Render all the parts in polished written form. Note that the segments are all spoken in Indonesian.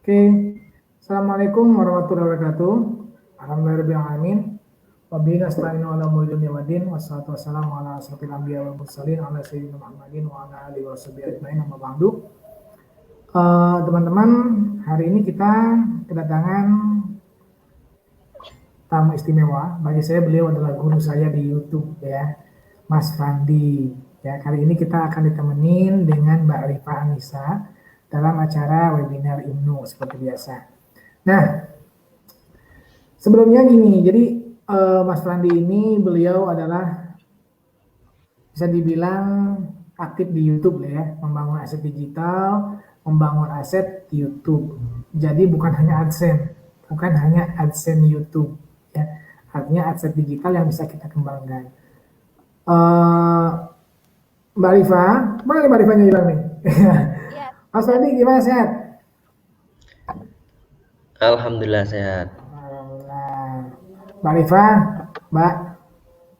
Oke, Assalamualaikum warahmatullahi wabarakatuh. Alhamdulillahirrahmanirrahim. Wabillahi nasta'inu ala umuri dunya waddin. Wassalatu wassalamu ala asrofil anbiya wal mursalin ala sayyidina Muhammadin wa ala alihi washabihi ajmain amma ba'du. Teman-teman, hari ini kita kedatangan tamu istimewa. Bagi saya beliau adalah guru saya di YouTube ya, Mas Fandi. Ya, kali ini kita akan ditemenin dengan Mbak Rifa Anissa dalam acara webinar IMNU seperti biasa. Nah, sebelumnya gini, jadi Mas Fandi ini beliau adalah bisa dibilang aktif di YouTube ya, membangun aset digital, membangun aset di YouTube. Jadi bukan hanya AdSense YouTube ya, artinya aset digital yang bisa kita kembangkan. Mbak Rifa, mana Mbak Rifanya hilang nih? Mas Fandi gimana, sehat? Alhamdulillah sehat. Alhamdulillah. Mbak Rifa, Mbak.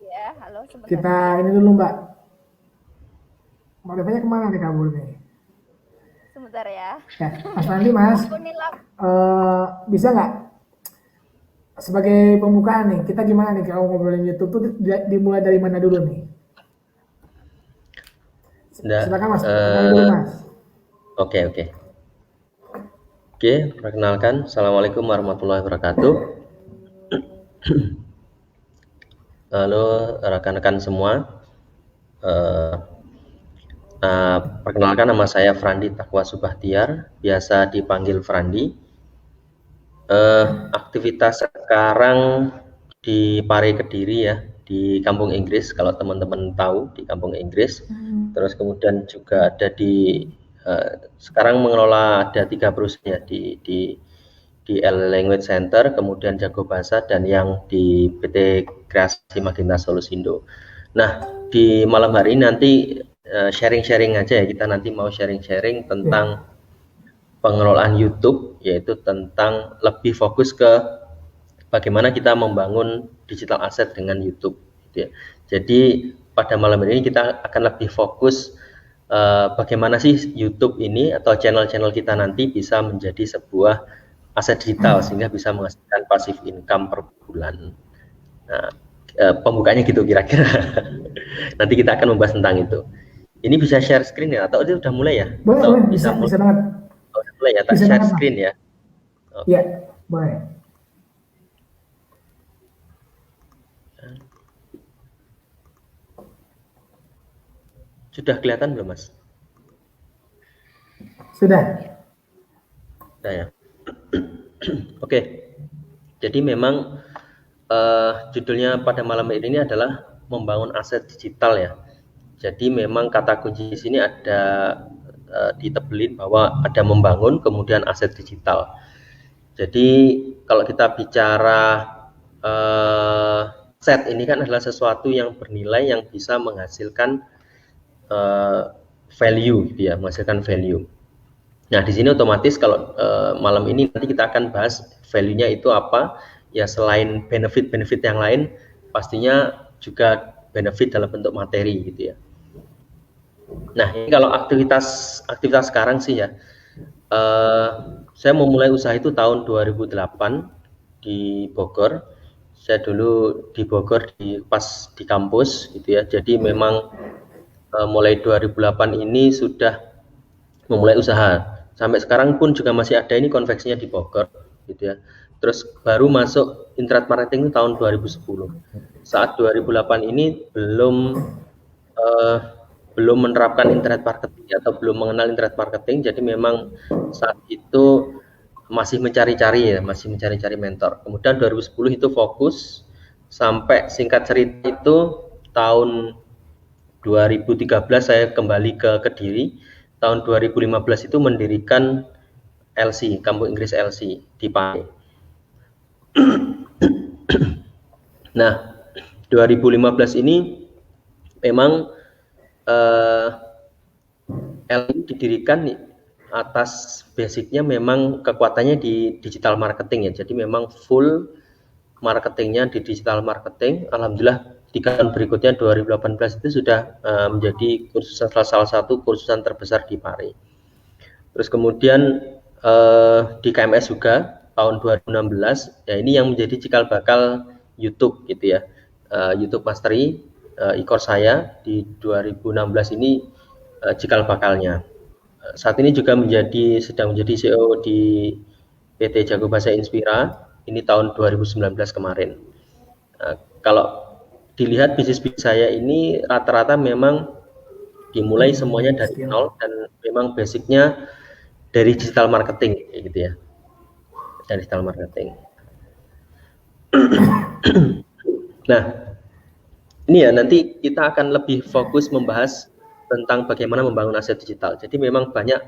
Ya, halo sebentar. Kita ini dulu Mbak. Mbak Rifanya kemana nih kabur nih? Sebentar ya. Ya, Mas Fandi Mas. Bisa nggak? Sebagai pembukaan nih, kita gimana nih kalau ngobrolin YouTube tuh dimulai dari mana dulu nih? Silakan Mas. Dulu, Mas. Oke, perkenalkan, Assalamualaikum warahmatullahi wabarakatuh. Halo rekan-rekan semua. Perkenalkan, nama saya Frandi Takwa Subahtiar, biasa dipanggil Frandi. Aktivitas sekarang di Pare Kediri ya, di Kampung Inggris, kalau teman-teman tahu, di Kampung Inggris. Terus kemudian juga ada di sekarang mengelola ada 3 perusahaan ya, di L Language Center, kemudian Jago Bahasa, dan yang di PT Kreasi Magenta Solusindo. Nah, di malam hari ini nanti sharing-sharing aja ya, kita nanti mau sharing-sharing tentang pengelolaan YouTube, yaitu tentang lebih fokus ke bagaimana kita membangun digital asset dengan YouTube gitu ya. Jadi pada malam ini kita akan lebih fokus bagaimana sih YouTube ini atau channel-channel kita nanti bisa menjadi sebuah aset digital sehingga bisa menghasilkan passive income per bulan. Nah, pembukanya gitu kira-kira. Nanti kita akan membahas tentang itu. Ini bisa share screen ya atau itu udah mulai ya? Boleh, bisa banget. Oh, udah mulai ya, tak share screen ya. Iya, boleh. Sudah kelihatan belum, Mas? Sudah ya. Oke. Jadi memang judulnya pada malam ini adalah membangun aset digital ya. Jadi memang kata kunci di sini ada ditebelin bahwa ada membangun kemudian aset digital. Jadi kalau kita bicara aset ini kan adalah sesuatu yang bernilai yang bisa menghasilkan value gitu ya, menghasilkan value. Nah, di sini otomatis kalau malam ini nanti kita akan bahas value-nya itu apa. Ya, selain benefit-benefit yang lain, pastinya juga benefit dalam bentuk materi gitu ya. Nah, ini kalau aktivitas sekarang sih ya, saya memulai usaha itu tahun 2008 di Bogor. Saya dulu di Bogor pas di kampus gitu ya. Jadi memang mulai 2008 ini sudah memulai usaha. Sampai sekarang pun juga masih ada ini konveksinya di Bogor gitu ya. Terus baru masuk internet marketing itu tahun 2010. Saat 2008 ini belum menerapkan internet marketing atau belum mengenal internet marketing. Jadi memang saat itu masih mencari-cari mentor. Kemudian 2010 itu fokus sampai singkat cerita itu tahun 2013 saya kembali ke Kediri. Tahun 2015 itu mendirikan LC, Kampung Inggris LC di Pare. Nah, 2015 ini memang LC didirikan atas basicnya memang kekuatannya di digital marketing ya. Jadi memang full marketingnya di digital marketing. Alhamdulillah di tahun berikutnya 2018 itu sudah menjadi salah satu kursusan terbesar di Pare. Terus kemudian di KMS juga tahun 2016. Ya, ini yang menjadi cikal bakal YouTube gitu ya. YouTube Mastery e-course saya di 2016 ini cikal bakalnya. Saat ini juga sedang menjadi CEO di PT Jago Bahasa Inspira ini tahun 2019 kemarin. Kalau dilihat bisnis saya ini rata-rata memang dimulai semuanya dari nol dan memang basicnya dari digital marketing gitu ya, dari digital marketing. Nah, ini ya nanti kita akan lebih fokus membahas tentang bagaimana membangun aset digital. Jadi memang banyak,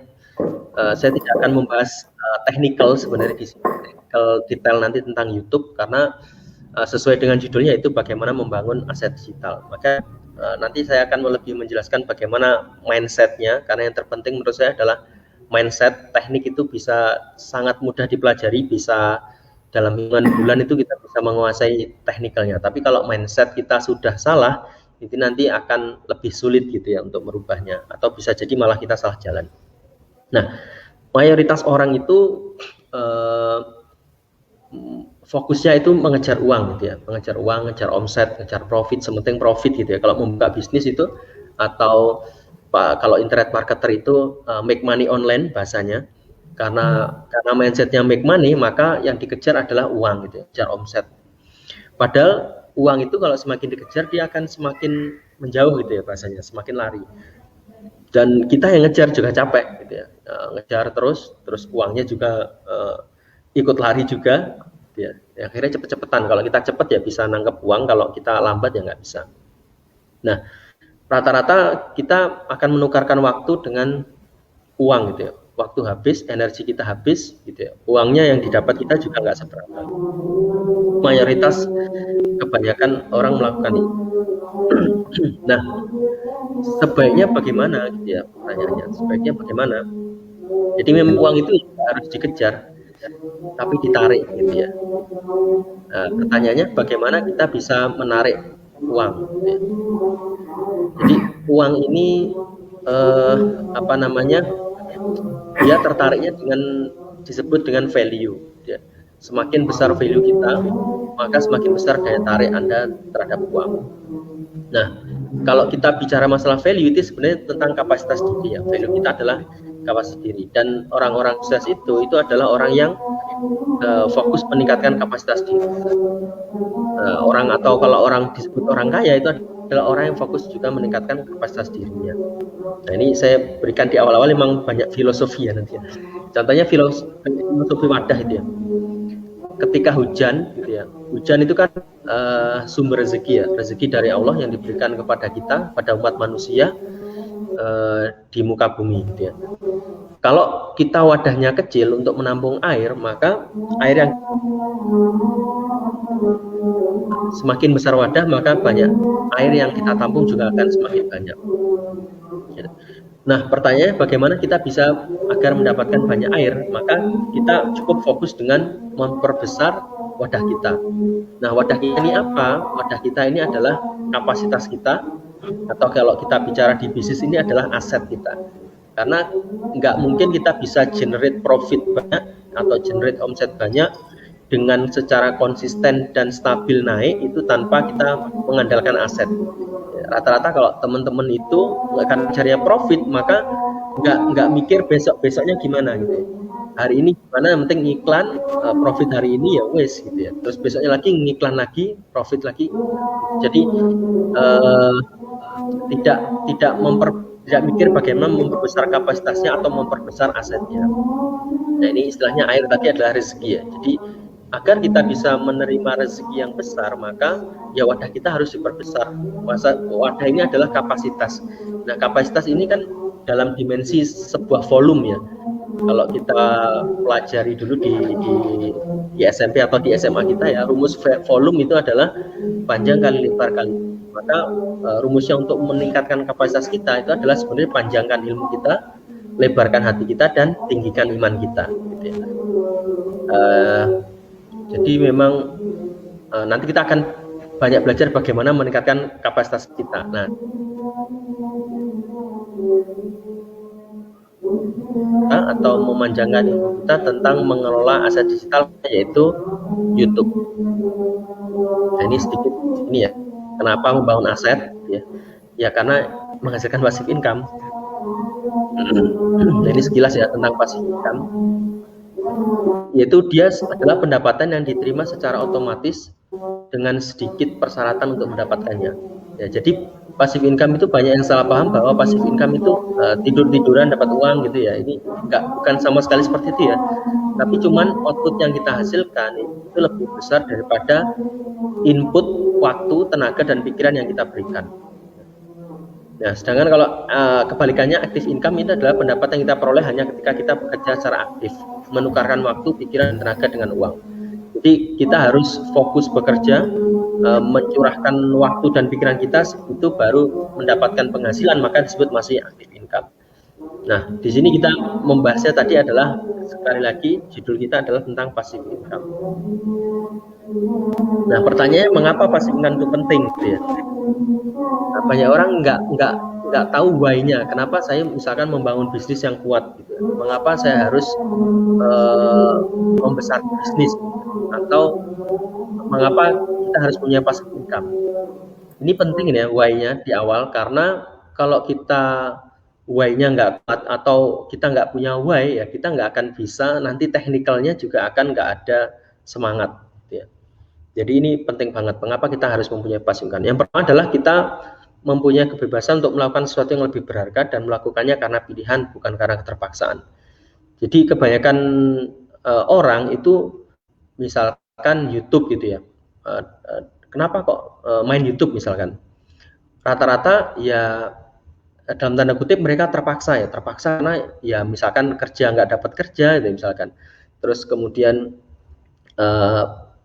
saya tidak akan membahas technical sebenarnya di sini, technical detail nanti tentang YouTube karena sesuai dengan judulnya itu bagaimana membangun aset digital. Maka nanti saya akan lebih menjelaskan bagaimana mindsetnya, karena yang terpenting menurut saya adalah mindset. Teknik itu bisa sangat mudah dipelajari, bisa dalam hitungan bulan itu kita bisa menguasai teknikalnya. Tapi kalau mindset kita sudah salah, itu nanti akan lebih sulit gitu ya untuk merubahnya, atau bisa jadi malah kita salah jalan. Nah, mayoritas orang itu fokusnya itu mengejar uang gitu ya, mengejar uang, ngejar omset, ngejar profit, sementing profit gitu ya. Kalau membuka bisnis itu, atau kalau internet marketer itu make money online bahasanya, karena mindsetnya make money, maka yang dikejar adalah uang gitu ya, kejar omset. Padahal uang itu kalau semakin dikejar dia akan semakin menjauh gitu ya bahasanya, semakin lari. Dan kita yang ngejar juga capek gitu ya, ngejar terus uangnya juga ikut lari juga. Ya, akhirnya cepet-cepetan. Kalau kita cepet ya bisa nangkep uang, kalau kita lambat ya nggak bisa. Nah, rata-rata kita akan menukarkan waktu dengan uang gitu ya. Waktu habis, energi kita habis gitu ya. Uangnya yang didapat kita juga nggak seberapa. Mayoritas kebanyakan orang melakukan itu. Nah, sebaiknya bagaimana gitu ya pertanyaannya. Sebaiknya bagaimana? Jadi memang uang itu harus dikejar, tapi ditarik gitu ya. Pertanyaannya bagaimana kita bisa menarik uang gitu ya. Jadi uang ini dia tertariknya disebut dengan value gitu ya. Semakin besar value kita, maka semakin besar daya tarik Anda terhadap uang. Nah, kalau kita bicara masalah value itu sebenarnya tentang kapasitas diri ya. Value kita adalah kapasitas diri, dan orang-orang sukses itu adalah orang yang fokus meningkatkan kapasitas diri. Kalau orang disebut orang kaya itu adalah orang yang fokus juga meningkatkan kapasitas dirinya. Nah, ini saya berikan di awal-awal memang banyak filosofi ya nanti ya. Contohnya filosofi wadah itu ya. Ketika hujan gitu ya. Hujan itu kan sumber rezeki ya, rezeki dari Allah yang diberikan kepada kita, pada umat manusia di muka bumi gitu ya. Kalau kita wadahnya kecil untuk menampung air, maka air yang semakin besar wadah, maka banyak air yang kita tampung juga akan semakin banyak. Nah, pertanyaannya bagaimana kita bisa agar mendapatkan banyak air? Maka kita cukup fokus dengan memperbesar wadah kita. Nah, wadah kita ini apa? Wadah kita ini adalah kapasitas kita, atau kalau kita bicara di bisnis ini adalah aset kita. Karena nggak mungkin kita bisa generate profit banyak atau generate omset banyak dengan secara konsisten dan stabil naik itu tanpa kita mengandalkan aset. Rata-rata kalau teman-teman itu akan cari profit, maka nggak mikir besoknya gimana gitu. Hari ini gimana, yang penting iklan, profit hari ini ya wes gitu ya. Terus besoknya lagi ngiklan lagi, profit lagi. Jadi tidak mikir bagaimana memperbesar kapasitasnya atau memperbesar asetnya. Nah, ini istilahnya air tadi adalah rezeki ya. Jadi agar kita bisa menerima rezeki yang besar, maka ya wadah kita harus diperbesar. Wadah ini adalah kapasitas. Nah, kapasitas ini kan dalam dimensi sebuah volume ya. Kalau kita pelajari dulu di SMP atau di SMA kita ya, rumus volume itu adalah panjang kali lebar kali. Maka rumusnya untuk meningkatkan kapasitas kita itu adalah sebenarnya panjangkan ilmu kita, lebarkan hati kita, dan tinggikan iman kita gitu ya. Jadi memang nanti kita akan banyak belajar bagaimana meningkatkan kapasitas kita. Nah, kita atau memanjangkan ilmu kita tentang mengelola aset digital, yaitu YouTube. Nah, ini sedikit ini ya, kenapa membangun aset ya? Ya karena menghasilkan passive income. Nah, ini sekilas ya tentang passive income, yaitu dia adalah pendapatan yang diterima secara otomatis dengan sedikit persyaratan untuk mendapatkannya. Ya, jadi passive income itu banyak yang salah paham bahwa passive income itu tidur-tiduran dapat uang gitu ya. Ini bukan sama sekali seperti itu ya. Tapi cuman output yang kita hasilkan itu lebih besar daripada input waktu, tenaga, dan pikiran yang kita berikan. Nah, sedangkan kalau kebalikannya, active income itu adalah pendapatan yang kita peroleh hanya ketika kita bekerja secara aktif, menukarkan waktu, pikiran, dan tenaga dengan uang. Jadi kita harus fokus bekerja, mencurahkan waktu dan pikiran kita, itu baru mendapatkan penghasilan, maka disebut masih active income. Nah, di sini kita membahasnya tadi adalah, sekali lagi, judul kita adalah tentang passive income. Nah, pertanyaannya mengapa passive income itu penting gitu ya? Nah, banyak orang nggak tahu why-nya. Kenapa saya misalkan membangun bisnis yang kuat gitu? Mengapa saya harus membesar bisnis? Atau mengapa kita harus punya passive income? Ini penting ya why-nya di awal, karena kalau kita why-nya nggak kuat atau kita nggak punya why, ya kita nggak akan bisa, nanti teknikalnya juga akan nggak ada semangat. Gitu ya. Jadi ini penting banget. Mengapa kita harus mempunyai passive income? Yang pertama adalah kita mempunyai kebebasan untuk melakukan sesuatu yang lebih berharga dan melakukannya karena pilihan, bukan karena keterpaksaan. Jadi kebanyakan orang itu misalkan YouTube gitu ya. Kenapa kok main YouTube misalkan? Rata-rata ya dalam tanda kutip mereka terpaksa karena ya misalkan kerja nggak dapat kerja gitu misalkan. Terus kemudian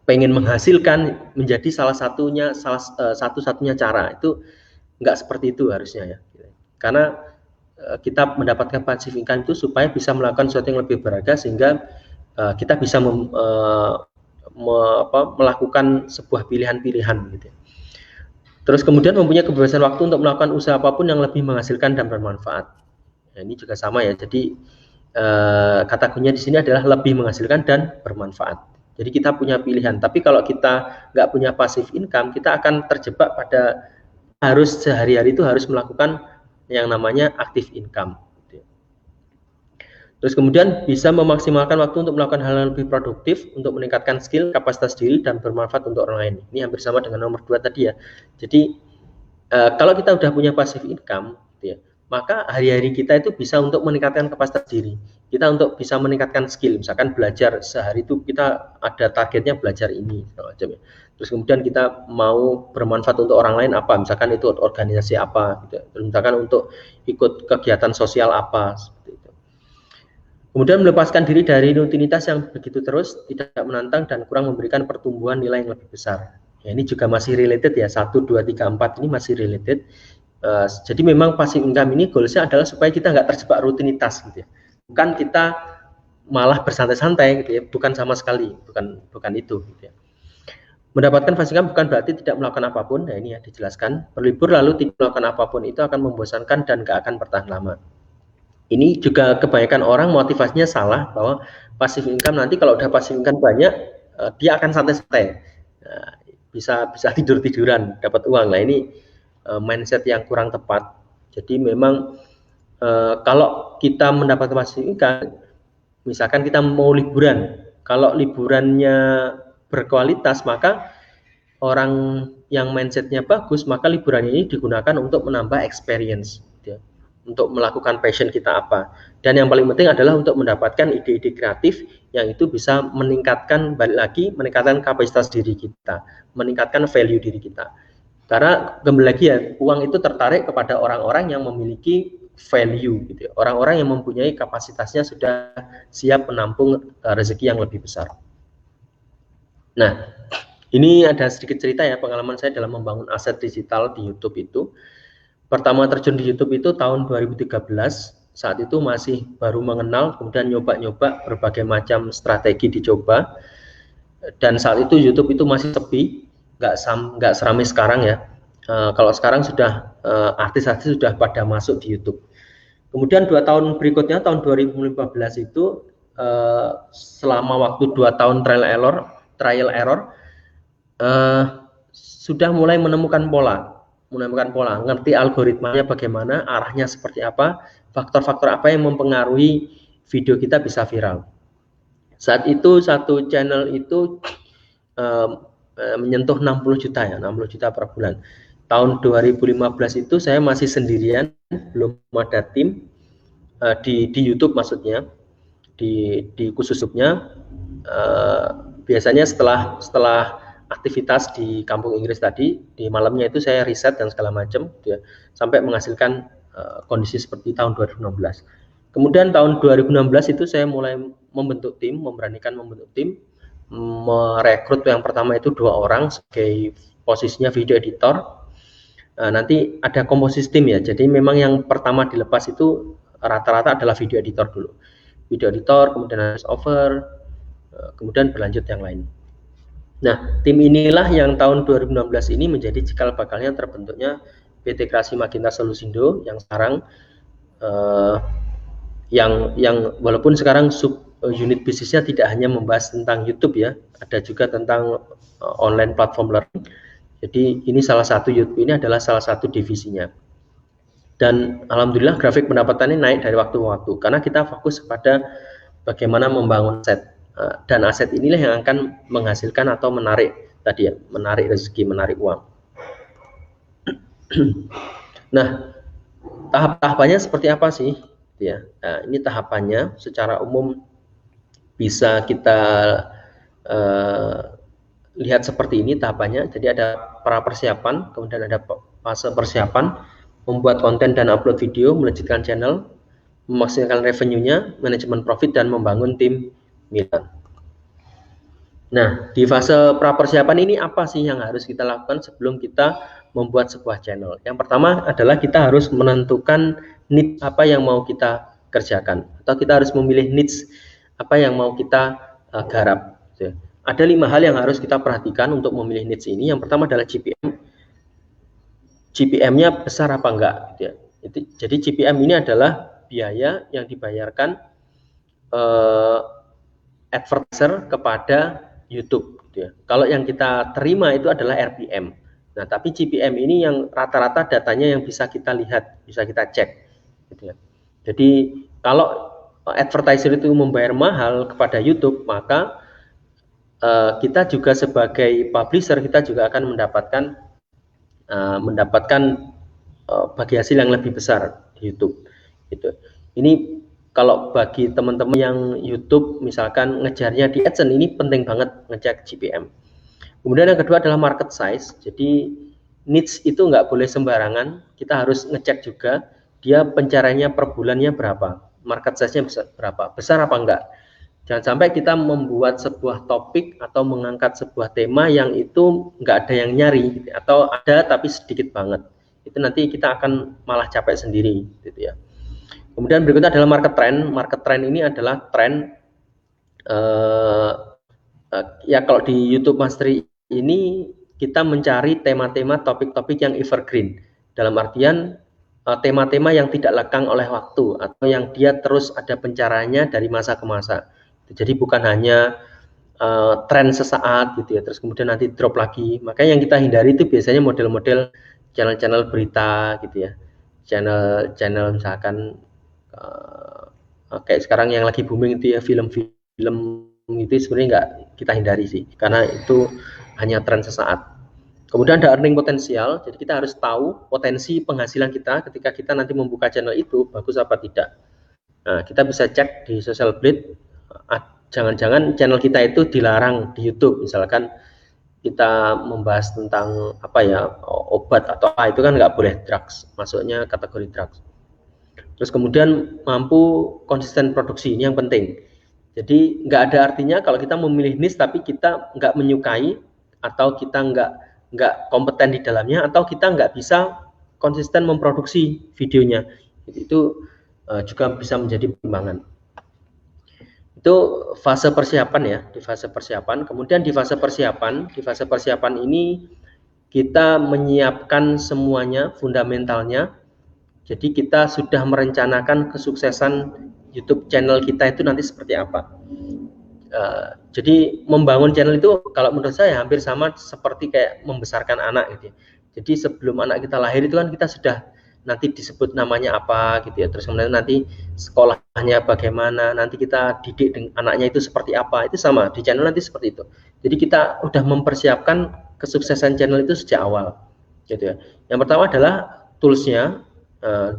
pengen menghasilkan menjadi satu-satunya cara, itu nggak seperti itu harusnya ya, karena kita mendapatkan passive income itu supaya bisa melakukan sesuatu yang lebih berharga, sehingga kita bisa melakukan sebuah pilihan-pilihan gitu. Terus kemudian mempunyai kebebasan waktu untuk melakukan usaha apapun yang lebih menghasilkan dan bermanfaat. Nah, ini juga sama ya, jadi kata kuncinya di sini adalah lebih menghasilkan dan bermanfaat. Jadi kita punya pilihan, tapi kalau kita nggak punya passive income, kita akan terjebak pada harus sehari-hari itu harus melakukan yang namanya active income. Terus kemudian bisa memaksimalkan waktu untuk melakukan hal yang lebih produktif, untuk meningkatkan skill, kapasitas diri, dan bermanfaat untuk orang lain. Ini hampir sama dengan nomor 2 tadi ya. Jadi kalau kita udah punya passive income, gitu ya, maka hari-hari kita itu bisa untuk meningkatkan kapasitas diri. Kita untuk bisa meningkatkan skill, misalkan belajar sehari itu kita ada targetnya belajar ini, macam ya. Terus kemudian kita mau bermanfaat untuk orang lain apa, misalkan itu organisasi apa, gitu. Terus misalkan untuk ikut kegiatan sosial apa, seperti itu. Kemudian melepaskan diri dari rutinitas yang begitu terus, tidak menantang dan kurang memberikan pertumbuhan nilai yang lebih besar. Ya, ini juga masih related ya, 1, 2, 3, 4 ini masih related. Jadi memang passive income ini goalsnya adalah supaya kita nggak terjebak rutinitas gitu ya. Bukan kita malah bersantai-santai gitu ya, bukan sama sekali, bukan itu gitu ya. Mendapatkan passive income bukan berarti tidak melakukan apapun. Nah, ini ya dijelaskan, berlibur lalu tidak melakukan apapun itu akan membosankan dan nggak akan bertahan lama. Ini juga kebanyakan orang motivasinya salah, bahwa passive income nanti kalau udah passive income banyak, dia akan santai-santai, bisa tidur-tiduran dapat uang. Nah, ini mindset yang kurang tepat. Jadi memang kalau kita mendapatkan passive income, misalkan kita mau liburan, kalau liburannya berkualitas, maka orang yang mindsetnya bagus, maka liburannya ini digunakan untuk menambah experience, gitu ya, untuk melakukan passion kita apa. Dan yang paling penting adalah untuk mendapatkan ide-ide kreatif yang itu bisa meningkatkan, balik lagi, meningkatkan kapasitas diri kita, meningkatkan value diri kita. Karena kembali lagi ya, uang itu tertarik kepada orang-orang yang memiliki value gitu ya. Orang-orang yang mempunyai kapasitasnya sudah siap menampung rezeki yang lebih besar. Nah, ini ada sedikit cerita ya, pengalaman saya dalam membangun aset digital di YouTube itu. Pertama terjun di YouTube itu tahun 2013, saat itu masih baru mengenal, kemudian nyoba-nyoba berbagai macam strategi dicoba. Dan saat itu YouTube itu masih sepi, nggak seramai sekarang ya. Kalau sekarang sudah artis-artis sudah pada masuk di YouTube. Kemudian 2 tahun berikutnya, tahun 2015 itu selama waktu 2 tahun trial error sudah mulai menemukan pola, ngerti algoritmanya bagaimana, arahnya seperti apa, faktor-faktor apa yang mempengaruhi video kita bisa viral. Saat itu satu channel itu menyentuh 60 juta ya, 60 juta per bulan. Tahun 2015 itu saya masih sendirian, belum ada tim di YouTube maksudnya, di khusus YouTube-nya. Biasanya setelah aktivitas di kampung Inggris tadi, di malamnya itu saya riset dan segala macam, ya, sampai menghasilkan kondisi seperti tahun 2016. Kemudian tahun 2016 itu saya mulai memberanikan membentuk tim, merekrut yang pertama itu 2 orang sebagai posisinya video editor. Nanti ada komposisi tim ya, jadi memang yang pertama dilepas itu rata-rata adalah video editor dulu. Video editor, kemudian voice over, kemudian berlanjut yang lain. Nah, tim inilah yang tahun 2016 ini menjadi cikal bakalnya terbentuknya PT Kreasi Magenta Solusindo yang sekarang yang walaupun sekarang sub unit bisnisnya tidak hanya membahas tentang YouTube ya, ada juga tentang online platform learning. Jadi ini salah satu YouTube ini adalah salah satu divisinya. Dan alhamdulillah grafik pendapatannya naik dari waktu ke waktu karena kita fokus pada bagaimana membangun aset, dan aset inilah yang akan menghasilkan atau menarik tadi ya, menarik rezeki, menarik uang. Nah, tahap-tahapannya seperti apa sih? Ya, nah, ini tahapannya secara umum bisa kita lihat seperti ini tahapannya. Jadi ada pra persiapan, kemudian ada fase persiapan, membuat konten dan upload video, melanjutkan channel, memaksimalkan revenue-nya, manajemen profit, dan membangun tim militan. Nah, di fase pra persiapan ini apa sih yang harus kita lakukan sebelum kita membuat sebuah channel? Yang pertama adalah kita harus menentukan niche apa yang mau kita kerjakan, atau kita harus memilih niche apa yang mau kita garap. Ada 5 hal yang harus kita perhatikan untuk memilih niche ini. Yang pertama adalah GPM. GPM-nya besar apa enggak? Jadi GPM ini adalah biaya yang dibayarkan advertiser kepada YouTube. Kalau yang kita terima itu adalah RPM. Nah, tapi GPM ini yang rata-rata datanya yang bisa kita lihat, bisa kita cek. Jadi kalau advertiser itu membayar mahal kepada YouTube, maka kita juga sebagai publisher kita juga akan mendapatkan bagi hasil yang lebih besar di YouTube. Gitu. Ini kalau bagi teman-teman yang YouTube misalkan ngejarnya di AdSense, ini penting banget ngecek GPM. Kemudian yang kedua adalah market size. Jadi niche itu nggak boleh sembarangan, kita harus ngecek juga dia pencariannya per bulannya berapa, market size-nya berapa, besar apa enggak. Jangan sampai kita membuat sebuah topik atau mengangkat sebuah tema yang itu nggak ada yang nyari, gitu, atau ada tapi sedikit banget. Itu nanti kita akan malah capek sendiri, gitu ya. Kemudian berikutnya adalah market trend. Market trend ini adalah tren ya kalau di YouTube Mastery ini kita mencari tema-tema, topik-topik yang evergreen. Dalam artian tema-tema yang tidak lekang oleh waktu atau yang dia terus ada pencariannya dari masa ke masa. Jadi bukan hanya tren sesaat gitu ya, terus kemudian nanti drop lagi. Makanya yang kita hindari itu biasanya model-model channel-channel berita gitu ya, channel misalkan kayak sekarang yang lagi booming itu ya film-film itu sebenarnya nggak kita hindari sih, karena itu hanya tren sesaat. Kemudian ada earning potensial, jadi kita harus tahu potensi penghasilan kita ketika kita nanti membuka channel itu bagus apa tidak. Nah, kita bisa cek di Social Blade, jangan-jangan channel kita itu dilarang di YouTube, misalkan kita membahas tentang apa ya, obat atau apa, itu kan nggak boleh, drugs, masuknya kategori drugs. Terus kemudian mampu konsisten produksi, ini yang penting. Jadi nggak ada artinya kalau kita memilih niche tapi kita nggak menyukai atau kita nggak kompeten di dalamnya atau kita nggak bisa konsisten memproduksi videonya. Itu juga bisa menjadi pertimbangan. Itu fase persiapan ya, di fase persiapan. Kemudian di fase persiapan ini kita menyiapkan semuanya, fundamentalnya, Jadi kita sudah merencanakan kesuksesan YouTube channel kita itu nanti seperti apa. Jadi membangun channel itu kalau menurut saya hampir sama seperti kayak membesarkan anak gitu ya. Jadi sebelum anak kita lahir itu kan kita sudah nanti disebut namanya apa gitu ya. Terus kemudian nanti sekolahnya bagaimana, nanti kita didik anaknya itu seperti apa. Itu sama di channel nanti seperti itu. Jadi kita udah mempersiapkan kesuksesan channel itu sejak awal gitu ya. Yang pertama adalah toolsnya.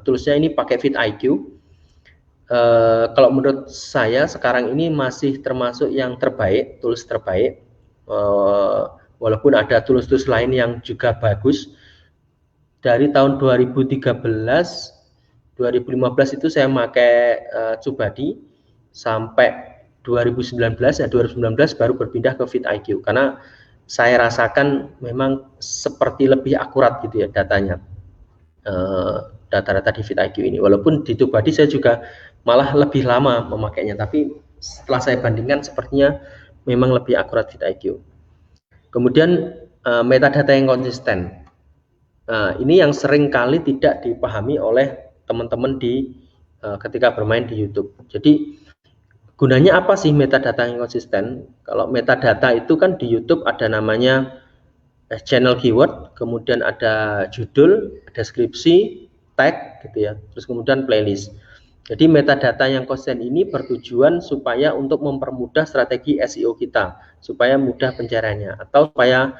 Toolsnya ini pakai vidIQ. Kalau menurut saya sekarang ini masih termasuk yang terbaik, tools terbaik. Walaupun ada tools-tools lain yang juga bagus. Dari tahun 2013, 2015 itu saya pakai Cubadi sampai 2019 ya 2019 baru berpindah ke vidIQ karena saya rasakan memang seperti lebih akurat gitu ya datanya. Data-data di vidIQ ini, walaupun di Tubadi saya juga malah lebih lama memakainya, tapi setelah saya bandingkan sepertinya memang lebih akurat vidIQ. Kemudian metadata yang konsisten, ini yang sering kali tidak dipahami oleh teman-teman di ketika bermain di YouTube. Jadi gunanya apa sih metadata yang konsisten? Kalau metadata itu kan di YouTube ada namanya channel keyword, kemudian ada judul, deskripsi, tag gitu ya, terus kemudian playlist. Jadi metadata yang konsisten ini bertujuan supaya untuk mempermudah strategi SEO kita, supaya mudah pencariannya, atau supaya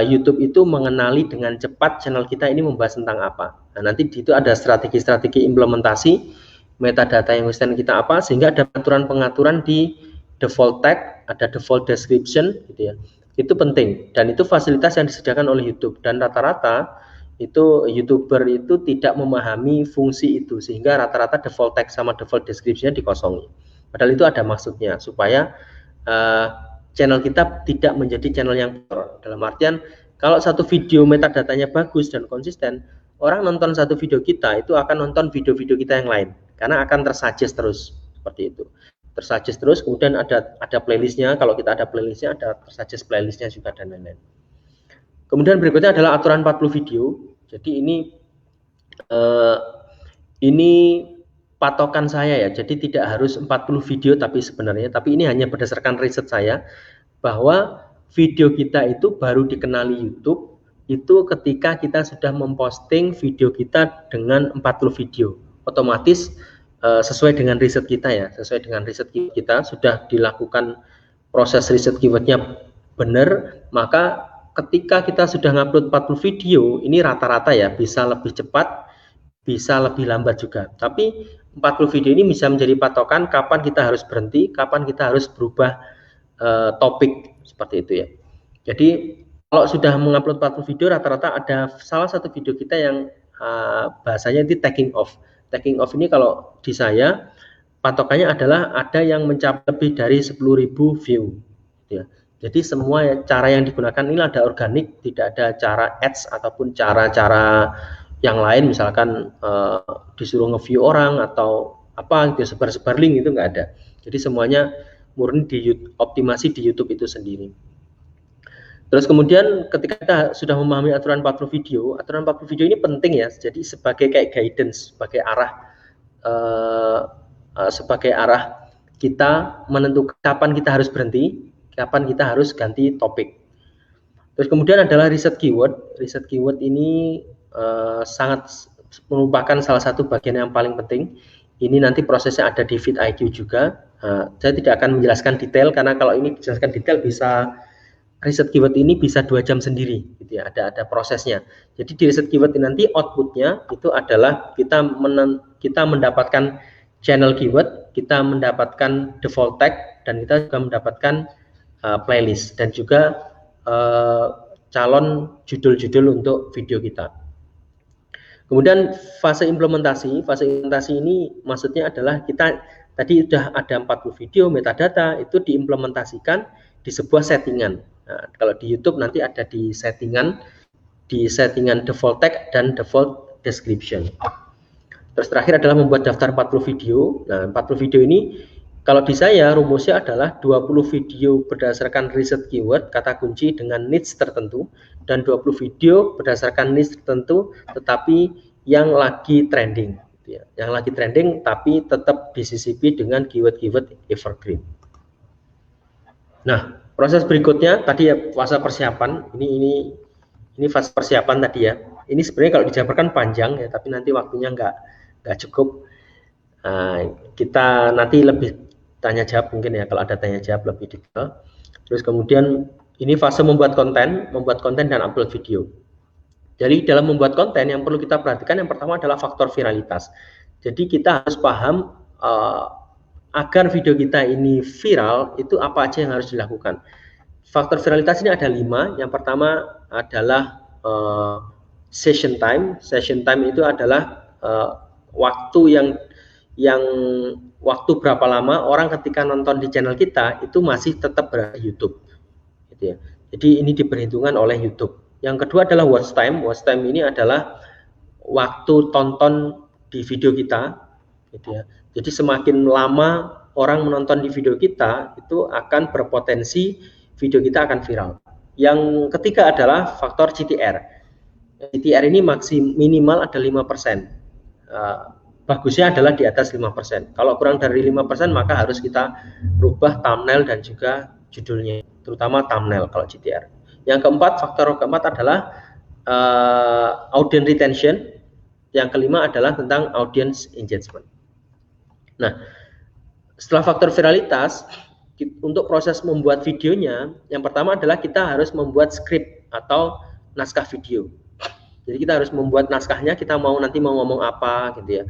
YouTube itu mengenali dengan cepat channel kita ini membahas tentang apa. Nah, nanti di itu ada strategi-strategi implementasi metadata yang konsisten kita apa, sehingga ada pengaturan-pengaturan di default tag, ada default description gitu ya. Itu penting dan itu fasilitas yang disediakan oleh YouTube, dan rata-rata itu YouTuber itu tidak memahami fungsi itu sehingga rata-rata default text sama default description-nya dikosongi. Padahal itu ada maksudnya supaya channel kita tidak menjadi channel yang dalam artian kalau satu video metadatanya bagus dan konsisten, orang nonton satu video kita itu akan nonton video-video kita yang lain karena akan tersuggest terus seperti itu. Tersuggest terus, kemudian ada playlistnya, kalau kita ada playlistnya, ada tersuggest playlistnya juga dan lain-lain. Kemudian berikutnya adalah aturan 40 video. Jadi ini patokan saya ya, jadi tidak harus 40 video tapi ini hanya berdasarkan riset saya bahwa video kita itu baru dikenali YouTube itu ketika kita sudah memposting video kita dengan 40 video. Otomatis sesuai dengan riset kita ya, sesuai dengan riset kita sudah dilakukan proses riset keywordnya benar, maka ketika kita sudah ngupload 40 video, ini rata-rata ya bisa lebih cepat, bisa lebih lambat juga. Tapi 40 video ini bisa menjadi patokan kapan kita harus berhenti, kapan kita harus berubah topik seperti itu ya. Jadi kalau sudah mengupload 40 video, rata-rata ada salah satu video kita yang bahasanya itu taking off. Taking off ini kalau di saya patokannya adalah ada yang mencapai lebih dari 10.000 view gitu ya. Jadi semua cara yang digunakan ini ada organik, tidak ada cara ads ataupun cara-cara yang lain, misalkan disuruh nge-view orang atau apa gitu, sebar-sebar link, itu nggak ada. Jadi semuanya murni optimasi di YouTube itu sendiri. Terus kemudian ketika kita sudah memahami aturan 40 video ini penting ya, jadi sebagai kayak guidance, sebagai arah kita menentukan kapan kita harus berhenti, kapan kita harus ganti topik. Terus kemudian adalah riset keyword. Riset keyword ini sangat merupakan salah satu bagian yang paling penting. Ini nanti prosesnya ada di vidIQ juga. Saya tidak akan menjelaskan detail karena kalau ini dijelaskan detail bisa riset keyword ini bisa 2 jam sendiri gitu ya. Ada prosesnya. Jadi di riset keyword ini nanti outputnya itu adalah kita mendapatkan channel keyword, kita mendapatkan default tag, dan kita juga mendapatkan playlist dan juga calon judul-judul untuk video kita. Kemudian fase implementasi ini maksudnya adalah kita tadi sudah ada 40 video metadata, itu diimplementasikan di sebuah settingan. Nah, kalau di YouTube nanti ada di settingan default tag dan default description. Terus terakhir adalah membuat daftar 40 video. Nah, 40 video ini kalau di saya rumusnya adalah 20 video berdasarkan riset keyword kata kunci dengan niche tertentu, dan 20 video berdasarkan niche tertentu tetapi yang lagi trending, gitu ya. Yang lagi trending tapi tetap disisipi dengan keyword-keyword evergreen. Nah, proses berikutnya tadi ya fase persiapan. Ini fase persiapan tadi ya. Ini sebenarnya kalau dijabarkan panjang ya, tapi nanti waktunya nggak cukup. Kita nanti lebih tanya jawab mungkin ya, kalau ada tanya jawab lebih detail. Terus kemudian ini fase membuat konten dan upload video. Jadi dalam membuat konten yang perlu kita perhatikan yang pertama adalah faktor viralitas. Jadi kita harus paham agar video kita ini viral itu apa aja yang harus dilakukan. Faktor viralitas ini ada 5. Yang pertama adalah session time. Session time itu adalah waktu yang waktu berapa lama orang ketika nonton di channel kita itu masih tetap berada di YouTube, gitu ya. Jadi ini diperhitungkan oleh YouTube. Yang kedua adalah watch time. Watch time ini adalah waktu tonton di video kita, gitu ya. Jadi semakin lama orang menonton di video kita itu akan berpotensi video kita akan viral. Yang ketiga adalah faktor CTR. CTR ini minimal ada 5%. Bagusnya adalah di atas 5%. Kalau kurang dari 5% maka harus kita rubah thumbnail dan juga judulnya, terutama thumbnail kalau CTR. Yang keempat, faktor keempat adalah audience retention. Yang kelima adalah tentang audience engagement. Nah, setelah faktor viralitas, untuk proses membuat videonya, yang pertama adalah kita harus membuat skrip atau naskah video. Jadi kita harus membuat naskahnya, kita nanti mau ngomong apa gitu ya.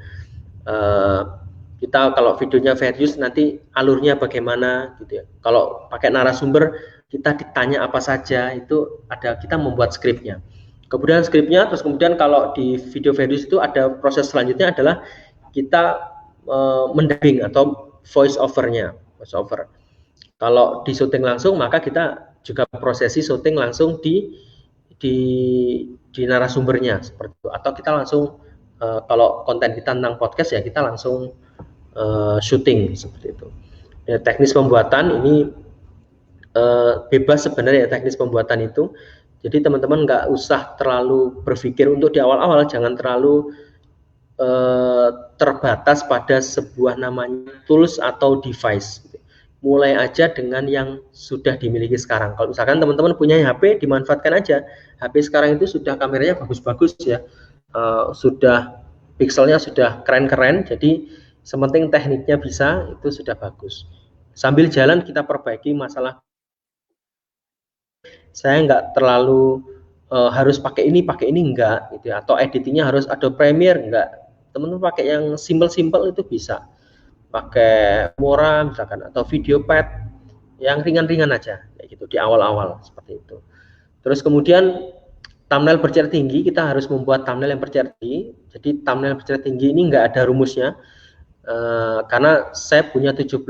Kita kalau videonya various nanti alurnya bagaimana gitu ya. Kalau pakai narasumber kita ditanya apa saja, itu ada, kita membuat skripnya. Kemudian skripnya, terus kemudian kalau di video various itu ada proses selanjutnya adalah kita mendubbing atau voice over-nya. Kalau di syuting langsung maka kita juga prosesi syuting langsung di narasumbernya seperti itu. Atau kita langsung kalau konten kita tentang podcast ya kita langsung syuting seperti itu. Ya, teknis pembuatan ini bebas sebenarnya ya, teknis pembuatan itu. Jadi teman-teman nggak usah terlalu berpikir untuk di awal-awal, jangan terlalu terbatas pada sebuah namanya tools atau device. Mulai aja dengan yang sudah dimiliki sekarang. Kalau misalkan teman-teman punya HP, dimanfaatkan aja. HP sekarang itu sudah kameranya bagus-bagus ya, sudah pixelnya sudah keren-keren. Jadi sementing tekniknya bisa, itu sudah bagus. Sambil jalan kita perbaiki masalah. Saya nggak terlalu harus pakai ini enggak gitu ya. Atau editingnya harus Adobe Premiere enggak. Teman-teman pakai yang simple-simple itu bisa. Pakai Mora misalkan atau VideoPad yang ringan-ringan aja kayak gitu di awal-awal seperti itu. Terus kemudian thumbnail bercahaya tinggi, kita harus membuat thumbnail yang bercahaya tinggi. Jadi thumbnail bercahaya tinggi ini nggak ada rumusnya, karena saya punya 17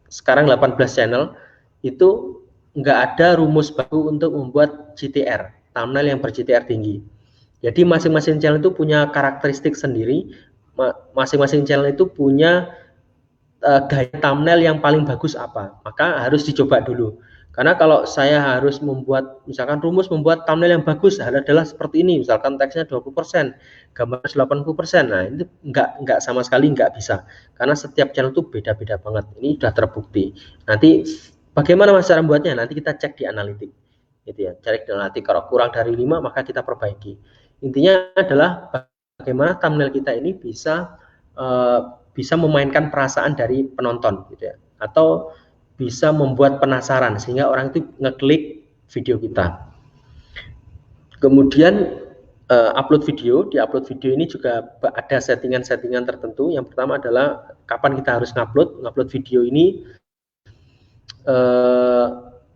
sekarang 18 channel, itu nggak ada rumus baku untuk membuat GTR, thumbnail yang ber-GTR tinggi. Jadi masing-masing channel itu punya karakteristik sendiri, masing-masing channel itu punya gaya thumbnail yang paling bagus apa, maka harus dicoba dulu. Karena kalau saya harus membuat, misalkan rumus membuat thumbnail yang bagus adalah seperti ini, misalkan teksnya 20%, gambar 80%, nah itu enggak sama sekali enggak bisa. Karena setiap channel itu beda-beda banget, ini sudah terbukti. Nanti bagaimana mas cara membuatnya, nanti kita cek di analitik. Gitu ya, cek di analitik, kalau kurang dari 5 maka kita perbaiki. Intinya adalah bagaimana thumbnail kita ini bisa memainkan perasaan dari penonton gitu ya, atau bisa membuat penasaran sehingga orang itu ngeklik video kita. Kemudian upload video, di upload video ini juga ada settingan-settingan tertentu. Yang pertama adalah kapan kita harus ngupload video ini,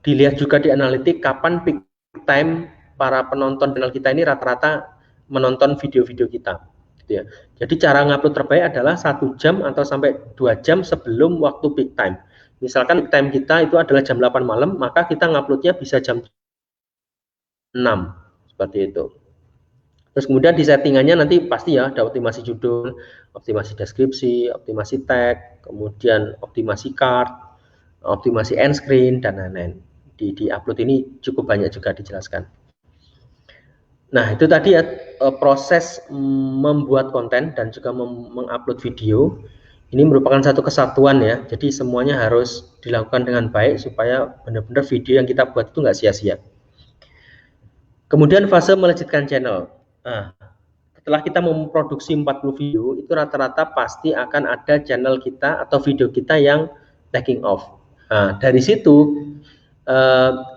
dilihat juga di analitik kapan peak time para penonton channel kita ini rata-rata menonton video-video kita. Gitu ya. Jadi cara ngupload terbaik adalah 1 jam atau sampai 2 jam sebelum waktu peak time. Misalkan peak time kita itu adalah jam 8 malam, maka kita nguploadnya bisa jam 6 seperti itu. Terus kemudian di settingannya nanti pasti ya ada optimasi judul, optimasi deskripsi, optimasi tag, kemudian optimasi card, optimasi end screen dan lain-lain. Di upload ini cukup banyak juga dijelaskan. Nah itu tadi ya proses membuat konten dan juga mengupload video ini merupakan satu kesatuan ya. Jadi semuanya harus dilakukan dengan baik supaya benar-benar video yang kita buat itu nggak sia-sia. Kemudian fase melejitkan channel. Nah, setelah kita memproduksi 40 video, itu rata-rata pasti akan ada channel kita atau video kita yang taking off. Nah, dari situ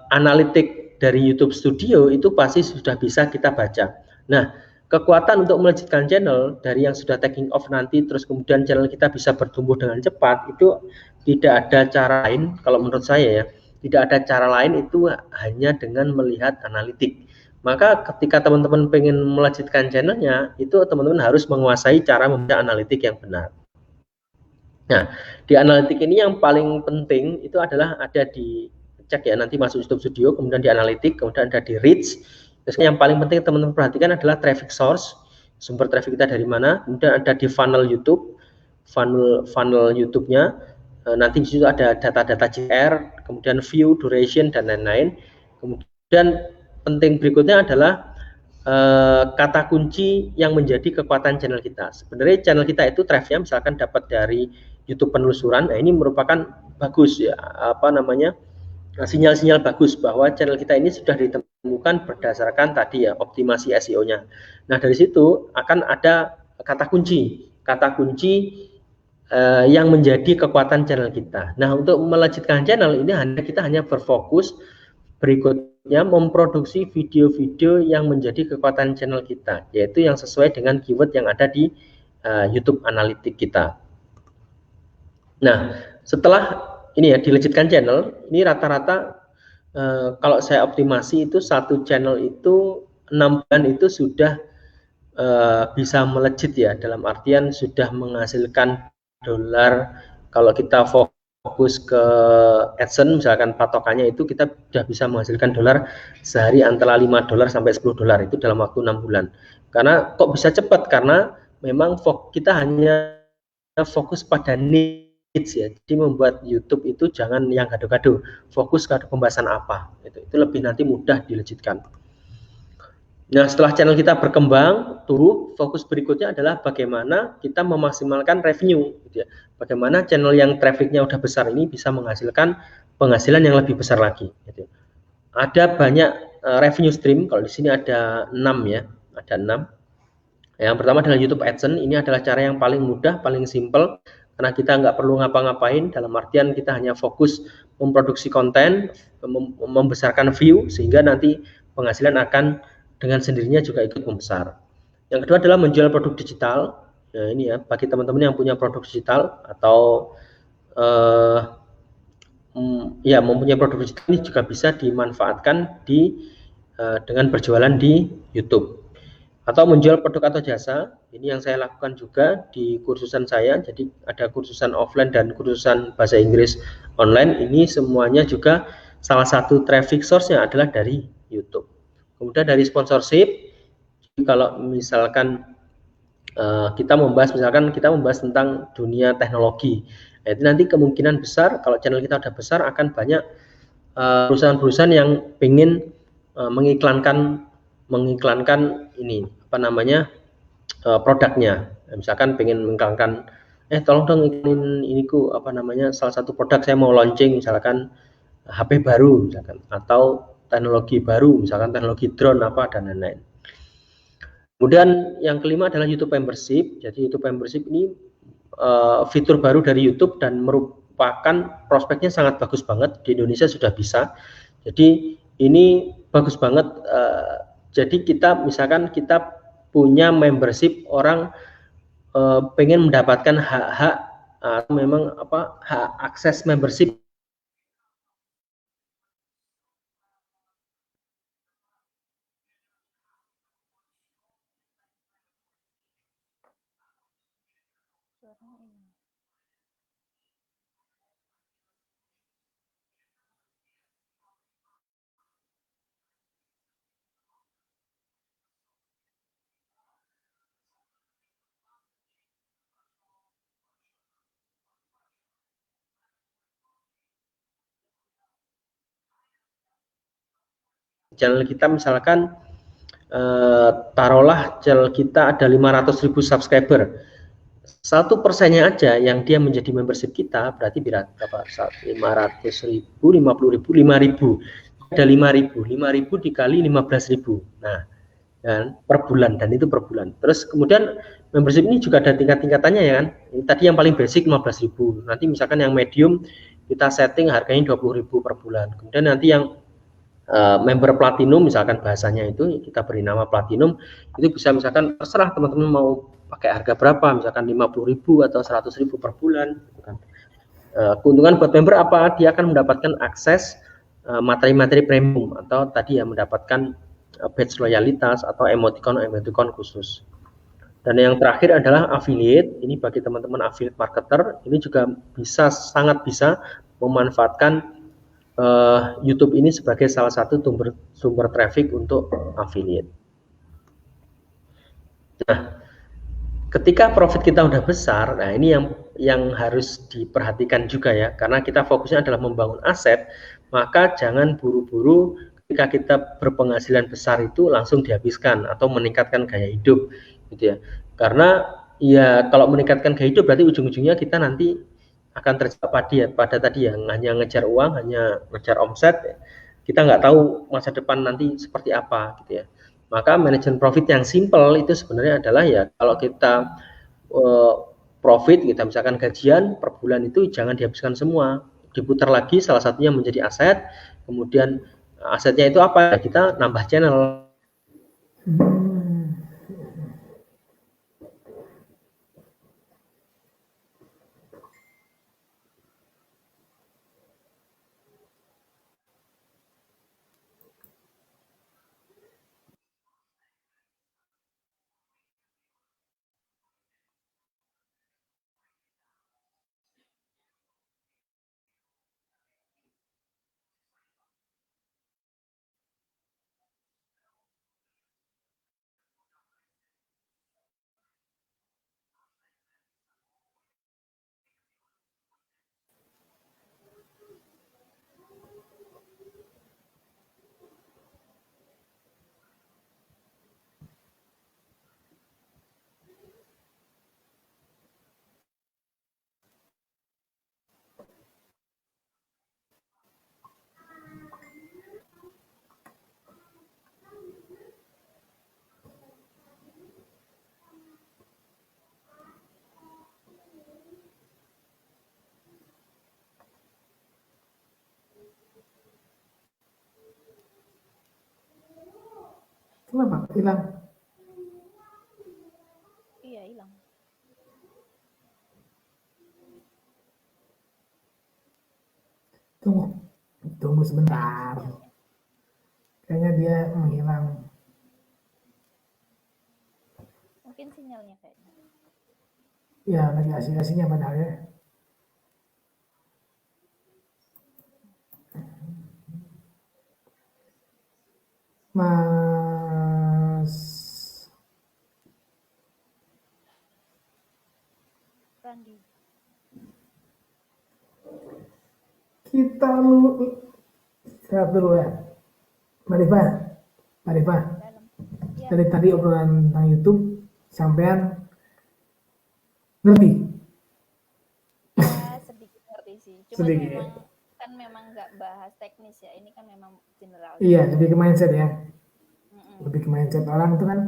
analitik dari YouTube Studio itu pasti sudah bisa kita baca. Nah, kekuatan untuk melejitkan channel dari yang sudah taking off nanti terus kemudian channel kita bisa bertumbuh dengan cepat itu tidak ada cara lain kalau menurut saya ya. Tidak ada cara lain itu hanya dengan melihat analitik. Maka ketika teman-teman pengen melejitkan channelnya, itu teman-teman harus menguasai cara membaca analitik yang benar. Nah, di analitik ini yang paling penting itu adalah ada di cek ya, nanti masuk YouTube Studio, kemudian di analitik, kemudian ada di reach. Terus yang paling penting teman-teman perhatikan adalah traffic source, sumber traffic kita dari mana, kemudian ada di funnel YouTube, funnel YouTube-nya, nanti di situ ada data-data JR, kemudian view, duration, dan lain-lain. Kemudian penting berikutnya adalah kata kunci yang menjadi kekuatan channel kita. Sebenarnya channel kita itu trafficnya misalkan dapat dari YouTube penelusuran, nah ini merupakan bagus ya, apa namanya, sinyal-sinyal bagus bahwa channel kita ini sudah ditemukan berdasarkan tadi ya optimasi SEO-nya. Nah dari situ akan ada kata kunci yang menjadi kekuatan channel kita. Nah untuk melejitkan channel ini kita hanya berfokus berikutnya memproduksi video-video yang menjadi kekuatan channel kita, yaitu yang sesuai dengan keyword yang ada di YouTube analitik kita. Nah, setelah ini ya dilejitkan channel, ini rata-rata kalau saya optimasi itu satu channel itu 6 bulan itu sudah bisa melejit ya, dalam artian sudah menghasilkan dolar. Kalau kita fokus ke AdSense misalkan patokannya itu kita sudah bisa menghasilkan dolar sehari antara $5 sampai $10 itu dalam waktu 6 bulan. Karena kok bisa cepat? Karena memang kita hanya fokus pada needs ya. Jadi membuat YouTube itu jangan yang gaduh-gaduh, fokus ke pembahasan apa. Itu lebih nanti mudah dilejitkan. Nah, setelah channel kita berkembang, tumbuh, fokus berikutnya adalah bagaimana kita memaksimalkan revenue, gitu ya. Bagaimana channel yang trafficnya udah besar ini bisa menghasilkan penghasilan yang lebih besar lagi. Gitu. Ada banyak revenue stream. Kalau di sini ada 6 ya, ada 6. Yang pertama adalah YouTube AdSense. Ini adalah cara yang paling mudah, paling simple, karena kita nggak perlu ngapa-ngapain. Dalam artian kita hanya fokus memproduksi konten, membesarkan view, sehingga nanti penghasilan akan dengan sendirinya juga ikut membesar. Yang kedua adalah menjual produk digital. Nah, ini ya bagi teman-teman yang punya produk digital atau ya mempunyai produk digital ini juga bisa dimanfaatkan dengan berjualan di YouTube. Atau menjual produk atau jasa, ini yang saya lakukan juga di kursusan saya. Jadi ada kursusan offline dan kursusan bahasa Inggris online. Ini semuanya juga salah satu traffic source-nya adalah dari YouTube. Kemudian dari sponsorship, kalau misalkan kita membahas tentang dunia teknologi, nanti kemungkinan besar kalau channel kita udah besar akan banyak perusahaan-perusahaan yang pengen mengiklankan ini apa namanya produknya. Misalkan pengen mengiklankan tolong dong iklanin iniku apa namanya salah satu produk saya mau launching, misalkan HP baru misalkan, atau teknologi baru misalkan teknologi drone apa dan lain-lain. Kemudian yang kelima adalah YouTube Membership. Jadi YouTube Membership ini fitur baru dari YouTube dan merupakan prospeknya sangat bagus banget. Di Indonesia sudah bisa. Jadi ini bagus banget. Jadi kita misalkan kita punya membership, orang pengen mendapatkan hak-hak atau memang hak akses membership. Channel kita misalkan taruhlah channel kita ada 500.000 subscriber, 1%-nya aja yang dia menjadi membership kita, berarti berapa? 500.000, 50.000, 5.000. Ada 5.000 dikali 15.000. Nah, dan per bulan, dan itu per bulan. Terus kemudian membership ini juga ada tingkat-tingkatannya ya kan. Ini tadi yang paling basic 15.000. Nanti misalkan yang medium kita setting harganya 20.000 per bulan. Kemudian nanti yang member platinum, misalkan bahasanya itu kita beri nama platinum, itu bisa misalkan terserah teman-teman mau pakai harga berapa, misalkan 50.000 atau 100.000 per bulan gitu kan. Keuntungan buat member apa? Dia akan mendapatkan akses materi-materi premium, atau tadi ya mendapatkan badge loyalitas atau emoticon khusus. Dan yang terakhir adalah affiliate. Ini bagi teman-teman affiliate marketer, ini juga sangat bisa memanfaatkan YouTube ini sebagai salah satu sumber traffic untuk affiliate. Nah, ketika profit kita udah besar, nah ini yang harus diperhatikan juga ya, karena kita fokusnya adalah membangun aset, maka jangan buru-buru ketika kita berpenghasilan besar itu langsung dihabiskan atau meningkatkan gaya hidup gitu ya. Karena ya kalau meningkatkan gaya hidup berarti ujung-ujungnya kita nanti akan terjebak pada tadi yang hanya ngejar uang, hanya ngejar omset, kita nggak tahu masa depan nanti seperti apa gitu ya. Maka manajemen profit yang simple itu sebenarnya adalah ya kalau kita profit, kita misalkan gajian per bulan itu jangan dihabiskan semua, diputar lagi, salah satunya menjadi aset. Kemudian asetnya itu apa? Kita nambah channel. Kenapa hilang? Iya, hilang. Tunggu sebentar. Kayaknya dia menghilang. Mungkin sinyalnya kayaknya. Ya, lagi asing-asingnya padahal ya. Mas Randi. Kita lihat dulu ya. Mbak Rifa, Dalam. Ya. dari tadi obrolan tentang YouTube, sampean ngerti? Ya, sedikit ngerti sih. Cuman Sedikit. memang nggak bahas teknis ya. Ini kan memang general. Iya, lebih ke mindset ya. Lebih ke mindset orang itu kan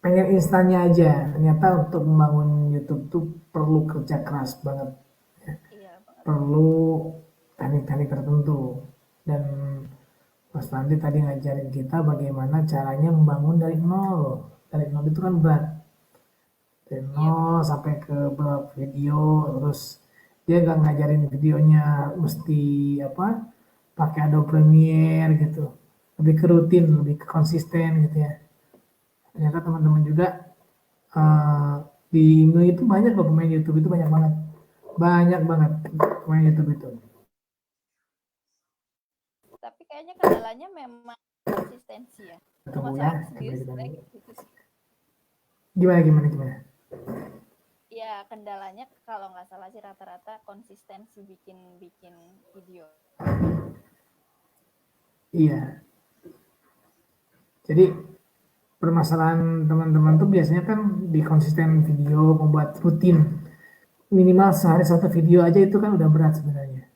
pengen instannya aja. Ternyata untuk membangun YouTube tuh perlu kerja keras banget. Iya, banget. Perlu teknik-teknik tertentu. Dan Mas Fandi tadi ngajarin kita bagaimana caranya membangun dari nol. Dari nol itu kan berat. Dari nol sampai ke beberapa video, terus dia nggak ngajarin videonya mesti apa pakai Adobe Premiere gitu. Lebih ke rutin, lebih ke konsisten gitu ya. Ternyata teman-teman juga di Indo itu banyak loh pemain YouTube itu banyak banget pemain YouTube itu. Tapi kayaknya kendalanya memang konsistensi ya. Tunggu Termasuk ya, aku sendiri sebenarnya gitu sih. Gimana? Ya, kendalanya kalau nggak salah sih rata-rata konsistensi bikin video. Iya. Jadi permasalahan teman-teman tuh biasanya kan di konsisten video, membuat rutin minimal sehari satu video aja itu kan udah berat sebenarnya.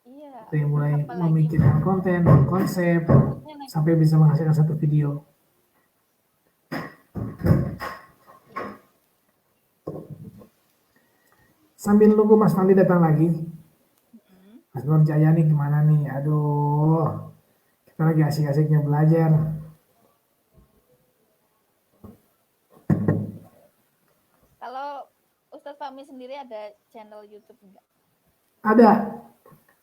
Iya. Dari mulai Apalagi memikirkan konten, konsep, moodnya naik. sampai bisa menghasilkan satu video. Sambil nunggu Mas Fandi datang lagi, Mas Nur Jaya nih gimana nih? Aduh, kita lagi asik-asiknya belajar. Kalau Ustadz Fahmi sendiri ada channel YouTube enggak? Ada,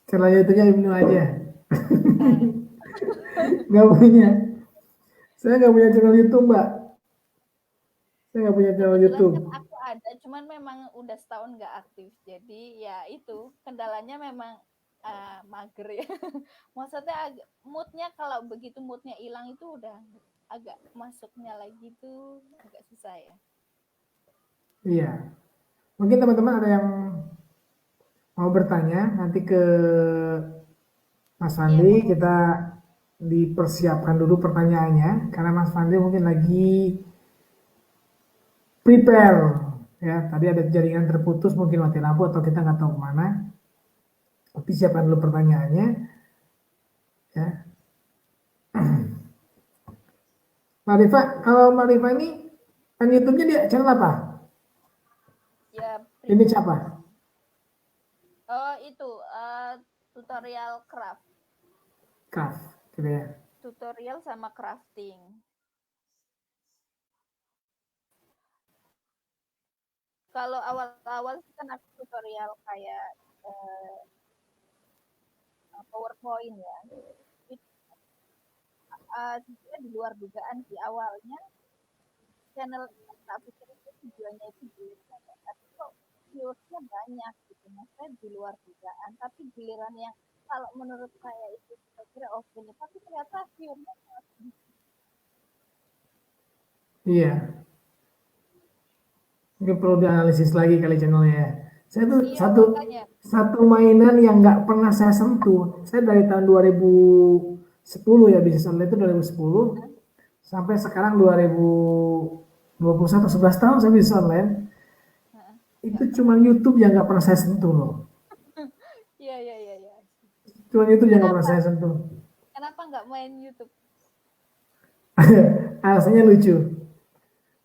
channel YouTube-nya Ibnu aja. Nggak punya. Saya nggak punya channel YouTube, Mbak. Saya nggak punya channel YouTube. Kan aku ada, cuman memang udah setahun nggak aktif. Jadi ya itu kendalanya memang mager ya. Maksudnya moodnya kalau begitu moodnya hilang itu udah agak masuknya lagi tuh agak susah ya. Iya. Mungkin teman-teman ada yang mau bertanya nanti ke Mas Fandi, kita dipersiapkan dulu pertanyaannya karena Mas Fandi mungkin lagi prepare ya. Tadi ada jaringan terputus, mungkin mati lampu atau kita nggak tahu kemana. Tapi siapkan dulu pertanyaannya ya. Marifa, kalau Marifa ini kan YouTube-nya dia channel apa? Ya. Ini siapa? Oh itu tutorial craft. Craft, gitu ya. Tutorial sama crafting. Kalau awal-awal kan aku tutorial kayak PowerPoint ya. Sebenarnya di luar dugaan di awalnya channel tak pikir itu tujuannya itu giliran, tapi kok viewersnya banyak gitu, maksudnya di luar dugaan. Tapi giliran yang kalau menurut saya itu saya kira oke nih, tapi ternyata viewersnya sangat sedikit. Iya. Mungkin perlu dianalisis lagi kali channelnya. Saya tuh satu mainan yang nggak pernah saya sentuh. Saya dari tahun 2010 ya, bisnis online itu 2010 sampai sekarang 2021, 11 tahun saya bisnis online. Itu cuma YouTube yang nggak pernah saya sentuh loh. Iya. Cuma YouTube yang nggak pernah saya sentuh. Kenapa nggak main YouTube? Alasannya lucu.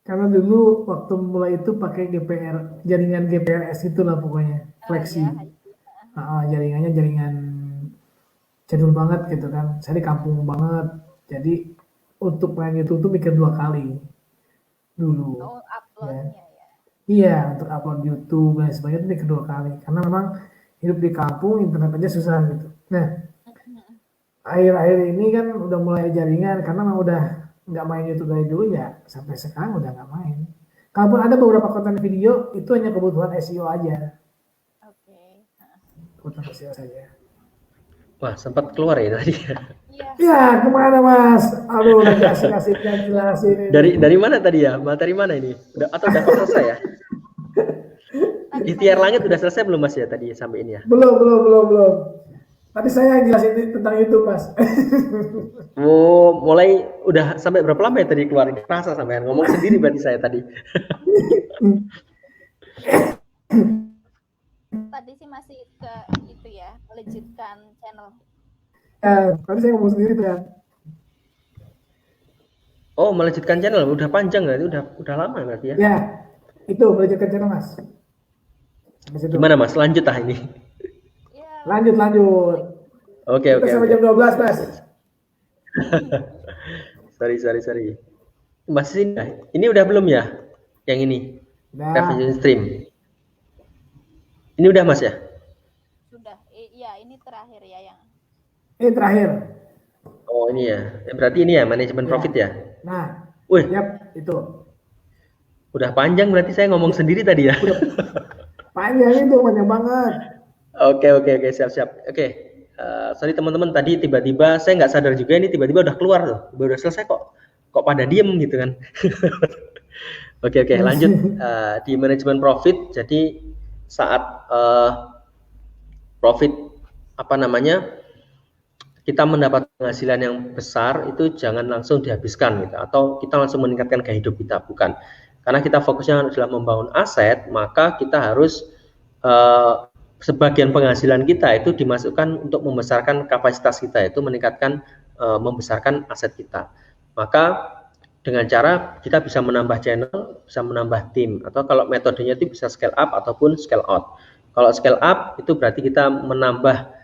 Karena dulu waktu mulai itu pakai GPR, jaringan GPRS itulah pokoknya, fleksi. Jaringannya jaringan jadul banget gitu kan. Saya di kampung banget. Jadi untuk main YouTube tuh mikir 2 kali dulu. Oh, uploadnya ya. Iya, untuk upload YouTube dan sebagainya itu mikir 2 kali. Karena memang hidup di kampung, internet aja susah gitu. Nah, akhir-akhir ini kan udah mulai jaringan karena memang udah nggak main YouTube dari dulu ya, sampai sekarang udah nggak main. Kalaupun ada beberapa konten video itu hanya kebutuhan SEO aja. Oke. Kebutuhan SEO saja. Wah, sempat keluar ya tadi. Ya, kemana Mas? Aduh, lagi asik-asiknya jelasin. Dari mana tadi ya? Materi mana ini? Udah selesai ya? Ikhtiar Langit udah selesai belum Mas ya tadi sampai ini ya? Belum. Tadi saya jelasin tentang itu, Mas. Oh, mulai udah sampai berapa lama ya tadi keluar? Kerasa sampai ngomong sendiri berarti saya tadi. Tadi sih masih ke itu ya, melanjutkan channel. Ya, tadi saya ngomong sendiri tuh ya. Oh, melanjutkan channel udah panjang berarti udah lama berarti ya? Ya, itu melanjutkan channel Mas. Gimana Mas? Lanjut ini. Lanjut. Oke. Sampai jam 12, Mas. sorry. Masih ini udah belum ya? Yang ini? Revision stream. Ini udah Mas ya? Sudah. Iya, ini terakhir ya yang. Ini terakhir. Oh, ini ya. Berarti ini ya manajemen profit ya? Nah. Wih. Yap, itu. Udah panjang berarti saya ngomong sendiri tadi ya. Panjang itu, panjang banget. Oke, siap. Oke. Sorry teman-teman, tadi tiba-tiba saya nggak sadar juga ini tiba-tiba udah keluar loh. Udah selesai kok pada diem gitu kan. Oke, lanjut di manajemen profit. Jadi saat profit kita mendapat penghasilan yang besar itu jangan langsung dihabiskan gitu, atau kita langsung meningkatkan gaya hidup kita, bukan. Karena kita fokusnya adalah membangun aset, maka kita harus sebagian penghasilan kita itu dimasukkan untuk membesarkan kapasitas kita, itu meningkatkan membesarkan aset kita. Maka dengan cara kita bisa menambah channel, bisa menambah tim, atau kalau metodenya itu bisa scale up ataupun scale out. Kalau scale up itu berarti kita menambah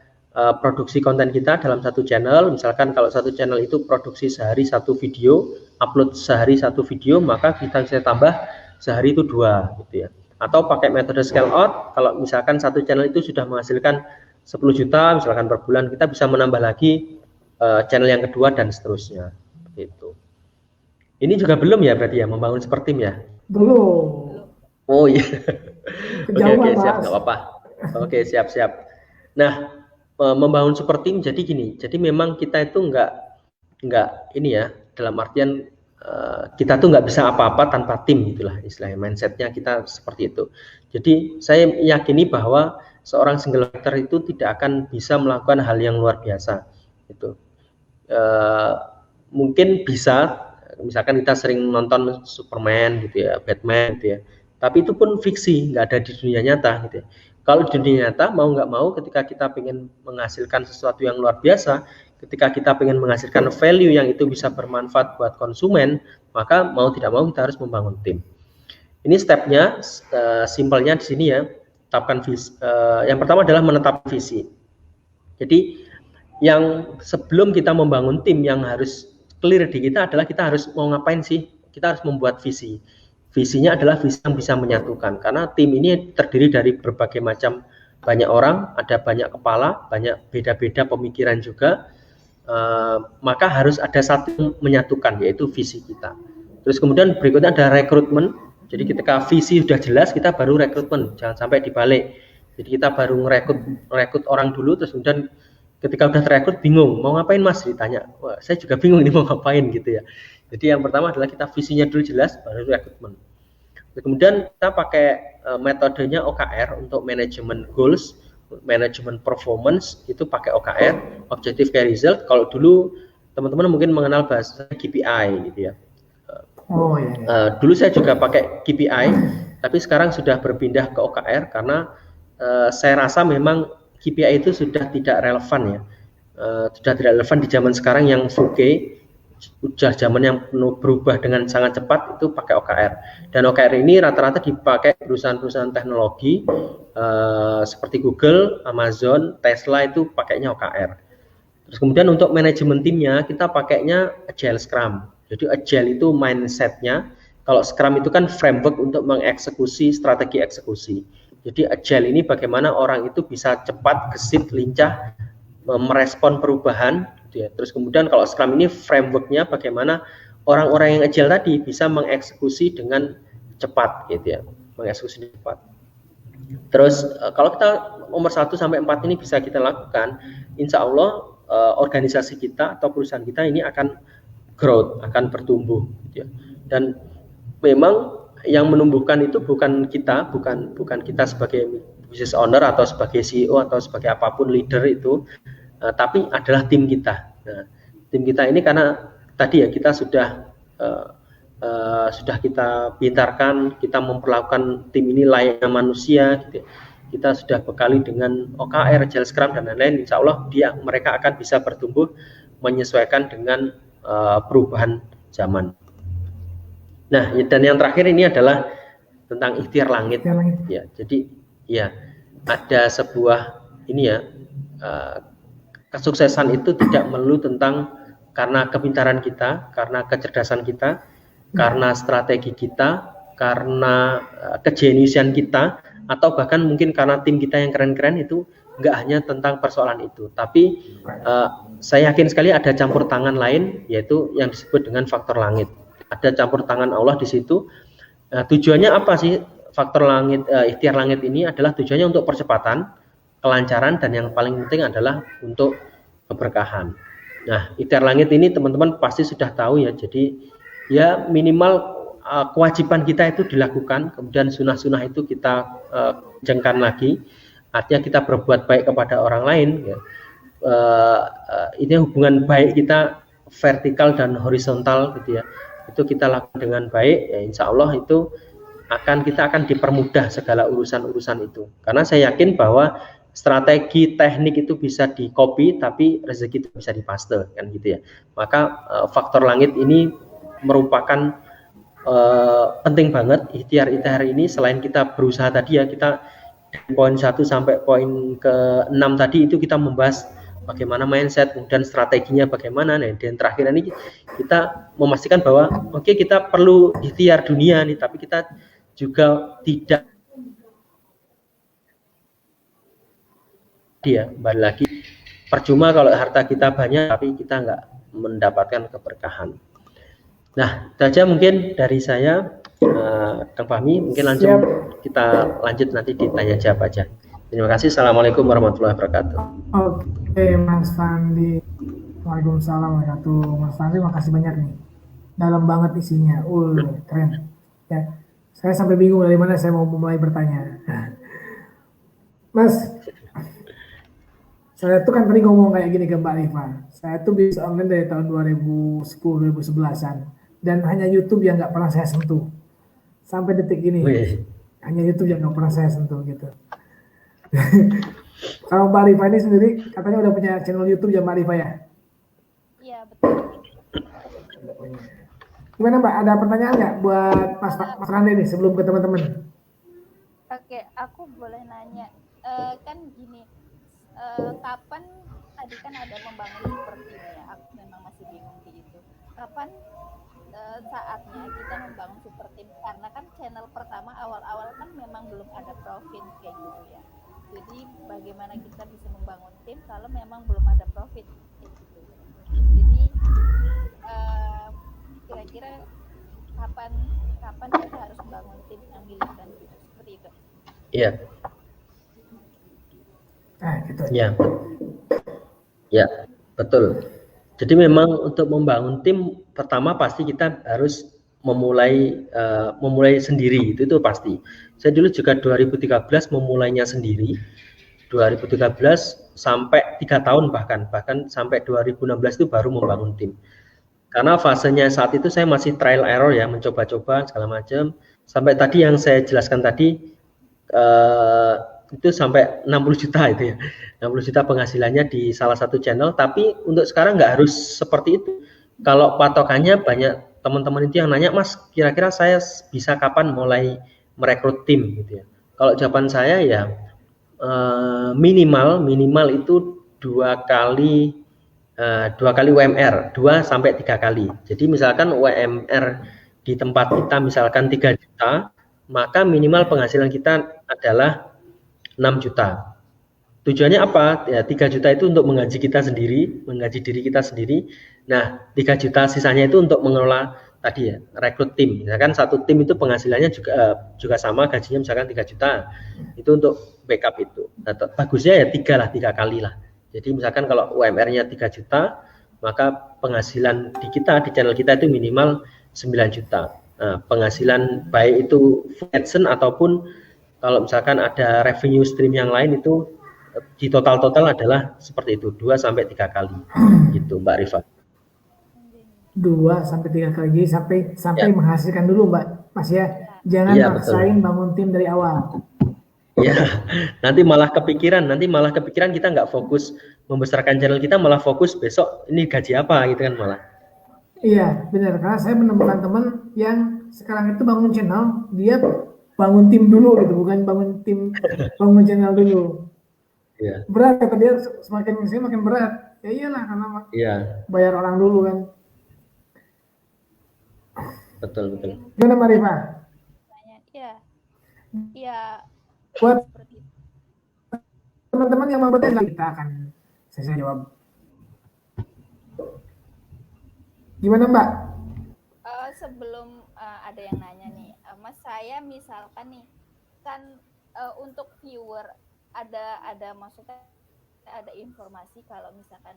produksi konten kita dalam satu channel. Misalkan kalau satu channel itu produksi sehari satu video, upload sehari satu video, maka kita bisa tambah sehari itu 2 gitu ya. Atau pakai metode scale out, kalau misalkan satu channel itu sudah menghasilkan 10 juta misalkan per bulan, kita bisa menambah lagi channel yang kedua dan seterusnya gitu. Ini juga belum ya berarti ya, membangun super tim ya? Belum. Oh iya. Oke, siap, Mas. nggak apa-apa. Oke, siap. Nah, membangun super tim jadi gini, jadi memang kita itu nggak ini ya, dalam artian kita tuh nggak bisa apa-apa tanpa tim, gitulah istilahnya, mindsetnya kita seperti itu. Jadi saya yakini bahwa seorang single writer itu tidak akan bisa melakukan hal yang luar biasa gitu. Mungkin bisa, misalkan kita sering nonton Superman gitu ya, Batman gitu ya, tapi itu pun fiksi, nggak ada di dunia nyata gitu ya. Kalau di dunia nyata, mau nggak mau, ketika kita ingin menghasilkan sesuatu yang luar biasa, ketika kita ingin menghasilkan value yang itu bisa bermanfaat buat konsumen, maka mau tidak mau kita harus membangun tim. Ini stepnya, simpelnya di sini ya. Tetapkan visi. Yang pertama adalah menetapkan visi. Jadi yang sebelum kita membangun tim, yang harus clear di kita adalah kita harus mau ngapain sih? Kita harus membuat visi. Visinya adalah visi yang bisa menyatukan, karena tim ini terdiri dari berbagai macam, banyak orang, ada banyak kepala, banyak beda-beda pemikiran juga, maka harus ada satu yang menyatukan, yaitu visi kita. Terus kemudian berikutnya ada rekrutmen. Jadi ketika visi sudah jelas, kita baru rekrutmen, jangan sampai dibalik. Jadi kita baru merekrut orang dulu, terus kemudian ketika udah terekrut bingung mau ngapain mas, ditanya, wah saya juga bingung ini mau ngapain gitu ya. Jadi yang pertama adalah kita visinya dulu jelas, baru rekrutmen. Kemudian kita pakai metodenya OKR untuk manajemen goals, manajemen performance, itu pakai OKR, Objective Key Result. Kalau dulu teman-teman mungkin mengenal bahasa KPI gitu ya. Oh iya. Dulu saya juga pakai KPI, tapi sekarang sudah berpindah ke OKR karena saya rasa memang KPI itu sudah tidak relevan ya, sudah tidak relevan di zaman sekarang yang 4K, udah zaman yang penuh berubah dengan sangat cepat, itu pakai OKR. Dan OKR ini rata-rata dipakai perusahaan-perusahaan teknologi seperti Google, Amazon, Tesla, itu pakainya OKR. Terus kemudian untuk manajemen timnya kita pakainya Agile Scrum. Jadi Agile itu mindsetnya, kalau Scrum itu kan framework untuk mengeksekusi strategi eksekusi. Jadi Agile ini bagaimana orang itu bisa cepat, gesit, lincah, merespon perubahan gitu ya. Terus kemudian kalau Scrum ini frameworknya bagaimana orang-orang yang Agile tadi bisa mengeksekusi dengan cepat gitu ya, mengeksekusi cepat. Terus kalau kita nomor 1 sampai 4 ini bisa kita lakukan, insya Allah organisasi kita atau perusahaan kita ini akan growth, akan bertumbuh gitu ya. Dan memang yang menumbuhkan itu bukan kita, bukan kita sebagai business owner atau sebagai CEO atau sebagai apapun leader itu, tapi adalah tim kita. Nah, tim kita ini karena tadi ya kita sudah kita pintarkan, kita memperlakukan tim ini layaknya manusia gitu. Kita sudah bekali dengan OKR, Agile Scrum dan lain-lain, insya Allah mereka akan bisa bertumbuh menyesuaikan dengan perubahan zaman. Nah, dan yang terakhir ini adalah tentang ikhtiar langit. Ya, jadi ya ada sebuah ini ya, kesuksesan itu tidak melulu tentang karena kepintaran kita, karena kecerdasan kita, karena strategi kita, karena kejeniusan kita, atau bahkan mungkin karena tim kita yang keren-keren. Itu nggak hanya tentang persoalan itu, tapi saya yakin sekali ada campur tangan lain, yaitu yang disebut dengan faktor langit. Ada campur tangan Allah di situ. Tujuannya apa sih faktor langit, ikhtiar langit ini adalah tujuannya untuk percepatan, kelancaran, dan yang paling penting adalah untuk keberkahan. Nah, ikhtiar langit ini teman-teman pasti sudah tahu ya. Jadi ya minimal kewajiban kita itu dilakukan, kemudian sunah-sunah itu kita jengkan lagi. Artinya kita berbuat baik kepada orang lain ya. ini hubungan baik kita vertikal dan horizontal gitu ya, itu kita lakukan dengan baik, ya insya Allah itu kita akan dipermudah segala urusan-urusan itu. Karena saya yakin bahwa strategi teknik itu bisa di copy, tapi rezeki itu bisa dipaste kan gitu ya. Maka faktor langit ini merupakan penting banget. Ikhtiar ini selain kita berusaha tadi ya, kita dari poin 1 sampai poin ke-6 tadi itu kita membahas bagaimana mindset, kemudian strateginya bagaimana. Nah, dan terakhir ini kita memastikan bahwa oke, kita perlu ikhtiar dunia nih, tapi kita juga tidak kembali lagi percuma kalau harta kita banyak tapi kita nggak mendapatkan keberkahan. Nah, itu saja mungkin dari saya, Kang Fahmi. Mungkin langsung kita lanjut nanti ditanya jawab aja. Terima kasih. Assalamualaikum warahmatullahi wabarakatuh. Oke, Mas Fandi. Waalaikumsalam warahmatullahi wabarakatuh. Mas Fandi, makasih banyak nih. Dalam banget isinya. Keren. Ya, saya sampai bingung dari mana saya mau mulai bertanya. Mas, saya tuh kan tadi ngomong kayak gini ke Mbak Rifa. Saya tuh bisa online dari tahun 2010-2011an. Dan hanya YouTube yang nggak pernah saya sentuh. Sampai detik ini. Hanya YouTube yang nggak pernah saya sentuh gitu. Kalau Mbak Rifa ini sendiri katanya udah punya channel YouTube ya Mbak Rifa ya? Iya, betul. Gimana Mbak, ada pertanyaan nggak buat Mas Rande nih sebelum ke teman-teman? Oke, aku boleh nanya. Kan gini, kapan tadi kan ada membangun super team ya, aku memang masih bingung di itu. Kapan saatnya kita membangun super team? Karena kan channel pertama awal-awal kan memang belum ada profit kayak gitu ya. Jadi bagaimana kita bisa membangun tim kalau memang belum ada profit gitu. Jadi kira-kira kapan kita harus membangun tim yang milik dan gitu, seperti itu. Iya. Gitu. Ya, betul. Jadi memang untuk membangun tim pertama pasti kita harus memulai sendiri, itu pasti. Saya dulu juga 2013 memulainya sendiri. 2013 sampai 3 tahun bahkan sampai 2016 itu baru membangun tim. Karena fasenya saat itu saya masih trial error ya, mencoba-coba segala macam. Sampai tadi yang saya jelaskan tadi itu sampai 60 juta itu ya. 60 juta penghasilannya di salah satu channel, tapi untuk sekarang nggak harus seperti itu. Kalau patokannya banyak teman-teman itu yang nanya, Mas, kira-kira saya bisa kapan mulai merekrut tim gitu ya. Kalau jawaban saya ya minimal itu 2 kali UMR, 2 sampai 3 kali. Jadi misalkan UMR di tempat kita misalkan 3 juta, maka minimal penghasilan kita adalah 6 juta. Tujuannya apa? Ya 3 juta itu untuk menggaji kita sendiri, menggaji diri kita sendiri. Nah, 3 juta sisanya itu untuk mengelola tadi ya, rekrut tim. Misalkan satu tim itu penghasilannya juga sama, gajinya misalkan 3 juta. Itu untuk backup itu. Nah, bagusnya ya 3 kali lah. Jadi misalkan kalau UMR-nya 3 juta, maka penghasilan di channel kita itu minimal 9 juta. Nah, penghasilan baik itu AdSense ataupun kalau misalkan ada revenue stream yang lain itu di total adalah seperti itu, 2 sampai 3 kali. Gitu Mbak Rifa. 2 sampai 3 kali, jadi sampai menghasilkan dulu Mbak Mas ya. Jangan maksain bangun tim dari awal. Ya, nanti malah kepikiran kita nggak fokus membesarkan channel kita, malah fokus besok ini gaji apa gitu kan malah. Iya, benar. Karena saya menemukan teman yang sekarang itu bangun channel, dia bangun tim dulu gitu, bukan bangun channel dulu. Iya. Berat kata dia, semakin berat. Ya iyalah, karena bayar orang dulu kan. Betul. Gimana Mbak Rifa? Iya. Buat teman-teman yang mau bertanya, kita akan saya jawab. Gimana Mbak? Sebelum ada yang nanya nih, Mas, saya misalkan nih kan untuk viewer ada maksudnya ada informasi kalau misalkan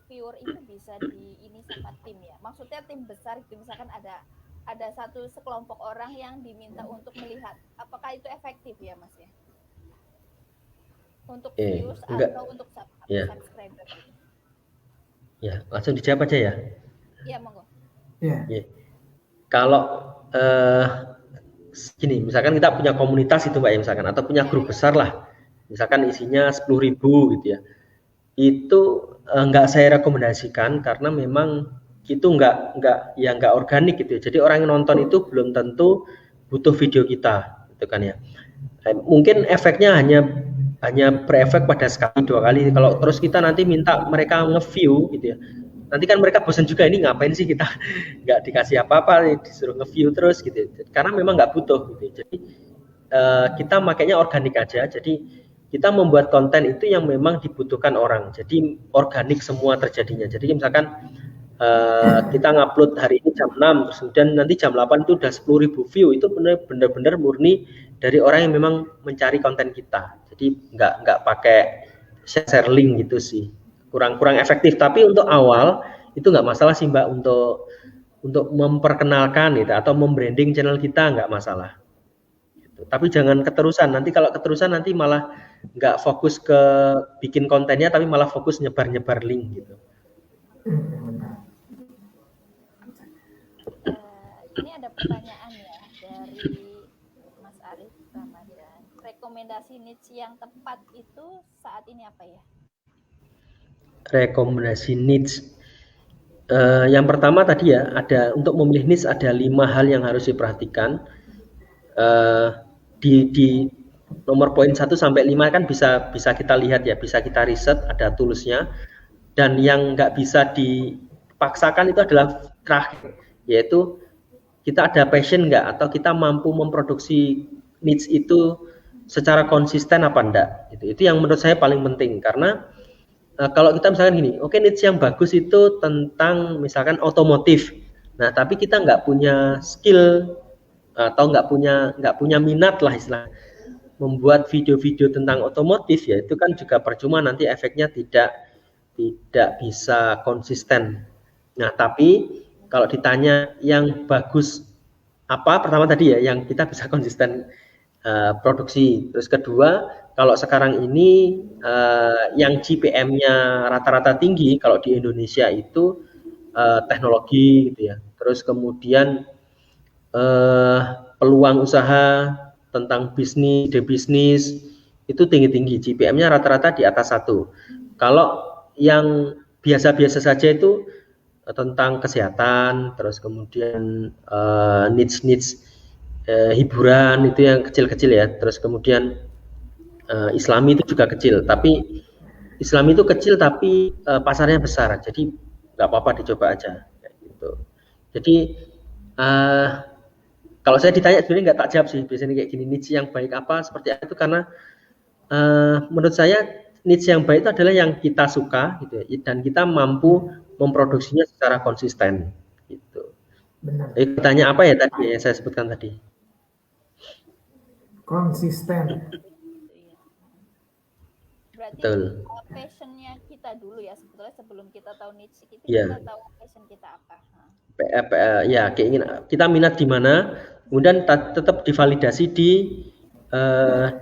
viewer itu bisa ini sama tim ya. Maksudnya tim besar itu misalkan ada satu sekelompok orang yang diminta untuk melihat, apakah itu efektif ya Mas ya? Untuk views atau untuk Ya. subscriber? Ya, langsung dijawab aja ya. Iya, monggo. Ya. Ya. Kalau gini, misalkan kita punya komunitas itu Mbak ya, misalkan, atau punya grup besar lah, misalkan isinya 10.000 gitu ya, itu nggak saya rekomendasikan karena memang itu nggak organik gitu ya. Jadi orang yang nonton itu belum tentu butuh video kita, gitu kan ya. Mungkin efeknya hanya berefek pada sekali 2 kali. Kalau terus kita nanti minta mereka nge-view gitu ya, nanti kan mereka bosan juga, ini ngapain sih kita nggak dikasih apa-apa, disuruh nge-view terus gitu ya. Karena memang nggak butuh gitu ya. Jadi kita makanya organik aja. Jadi kita membuat konten itu yang memang dibutuhkan orang. Jadi organik semua terjadinya. Jadi misalkan kita ngupload hari ini jam 6, terus kemudian nanti jam 8 itu udah 10.000 view, itu benar-benar murni dari orang yang memang mencari konten kita. Jadi nggak pakai share link gitu sih, kurang efektif. Tapi untuk awal itu nggak masalah sih Mbak, untuk memperkenalkan gitu atau membranding channel kita nggak masalah. Gitu. Tapi jangan keterusan. Nanti kalau keterusan nanti malah nggak fokus ke bikin kontennya, tapi malah fokus nyebar link gitu. Ini ada pertanyaan ya dari Mas Arif Ramadan. Rekomendasi niche yang tepat itu saat ini apa ya? Rekomendasi niche. Yang pertama tadi ya, ada untuk memilih niche ada 5 hal yang harus diperhatikan. Di nomor poin 1 sampai 5 kan bisa kita lihat ya, bisa kita riset, ada toolsnya. Dan yang nggak bisa dipaksakan itu adalah terakhir, yaitu kita ada passion nggak, atau kita mampu memproduksi niche itu secara konsisten apa enggak. Itu yang menurut saya paling penting, karena kalau kita misalkan gini, oke, niche yang bagus itu tentang misalkan otomotif, nah tapi kita nggak punya skill atau nggak punya minat lah istilah membuat video-video tentang otomotif, ya itu kan juga percuma, nanti efeknya tidak bisa konsisten. Nah tapi kalau ditanya yang bagus apa, pertama tadi ya yang kita bisa konsisten produksi. Terus kedua, kalau sekarang ini yang GPM-nya rata-rata tinggi kalau di Indonesia itu teknologi gitu ya. Terus kemudian peluang usaha tentang bisnis itu tinggi-tinggi, GPM-nya rata-rata di atas 1. Kalau yang biasa-biasa saja itu tentang kesehatan, terus kemudian niche hiburan itu yang kecil-kecil ya, terus kemudian Islami itu juga kecil, tapi Islami itu kecil tapi pasarnya besar, jadi nggak apa-apa dicoba aja gitu. Jadi kalau saya ditanya sebenarnya nggak tak jawab sih biasanya kayak gini, niche yang baik apa seperti itu, karena menurut saya niche yang baik itu adalah yang kita suka gitu ya, dan kita mampu memproduksinya secara konsisten gitu. Benar. Tanya apa ya tadi yang saya sebutkan tadi? Konsisten. Berarti Betul. passionnya kita dulu ya sebetulnya, sebelum kita tahu niche kita, Yeah. kita tahu passion kita apa. Ya keinginan kita minat di mana, kemudian tetap divalidasi di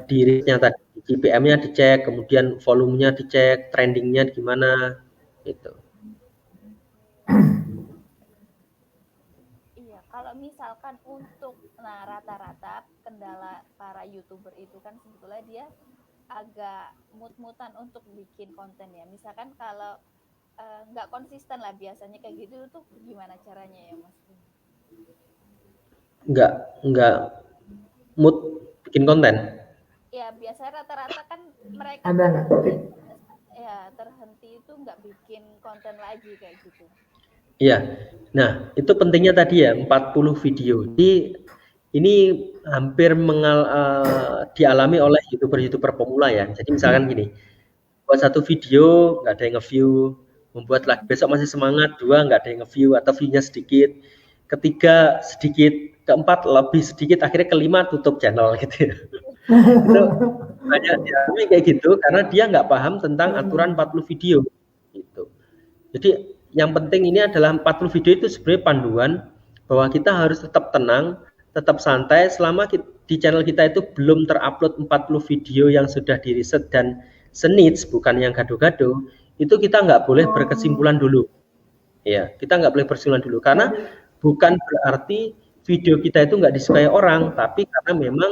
dirinya tadi, GPM-nya dicek, kemudian volumenya dicek, trendingnya gimana gitu. Iya, kalau misalkan untuk rata-rata kendala para YouTuber itu kan sebetulnya dia agak mut-mutan untuk bikin konten ya. Misalkan kalau nggak konsisten lah biasanya kayak gitu tuh gimana caranya ya Mas? Nggak mood bikin konten. Ya biasanya rata-rata kan mereka ada nggak ya terhenti itu nggak bikin konten lagi kayak gitu. Iya, nah itu pentingnya tadi ya 40 video. Ini hampir dialami oleh YouTuber pemula ya. Jadi misalkan gini, buat satu video nggak ada yang nge-view, membuat lagi besok masih semangat, 2 nggak ada yang nge-view atau view-nya sedikit, ketiga sedikit, keempat lebih sedikit, akhirnya kelima tutup channel gitu ya. Itu banyak dialami kayak gitu karena dia nggak paham tentang aturan 40 video gitu. Jadi yang penting ini adalah 40 video itu sebenarnya panduan bahwa kita harus tetap tenang, tetap santai selama di channel kita itu belum terupload 40 video yang sudah diriset dan senits, bukan yang gado-gado, itu kita nggak boleh berkesimpulan dulu. Ya, kita nggak boleh berkesimpulan dulu karena bukan berarti video kita itu nggak disukai orang, tapi karena memang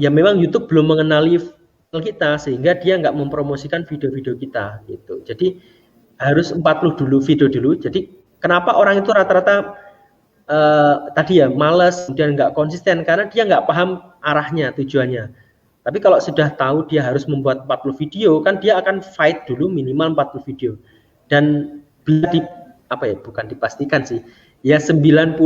ya memang YouTube belum mengenali channel kita sehingga dia nggak mempromosikan video-video kita gitu. Jadi harus 40 dulu video dulu. Jadi kenapa orang itu rata-rata tadi ya malas kemudian nggak konsisten karena dia nggak paham arahnya, tujuannya. Tapi kalau sudah tahu dia harus membuat 40 video, kan dia akan fight dulu minimal 40 video. Dan bisa bukan dipastikan sih. Ya 99%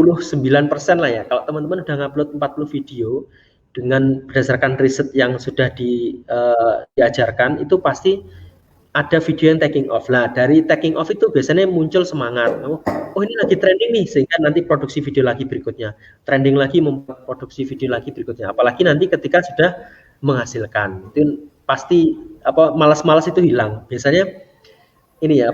lah ya. Kalau teman-teman udah ngupload 40 video dengan berdasarkan riset yang sudah diajarkan, itu pasti ada video yang taking off. Lah, dari taking off itu biasanya muncul semangat. Oh, ini lagi trending nih, sehingga nanti produksi video lagi berikutnya. Trending lagi, membuat produksi video lagi berikutnya. Apalagi nanti ketika sudah menghasilkan. Itu pasti malas-malas itu hilang. Biasanya ini ya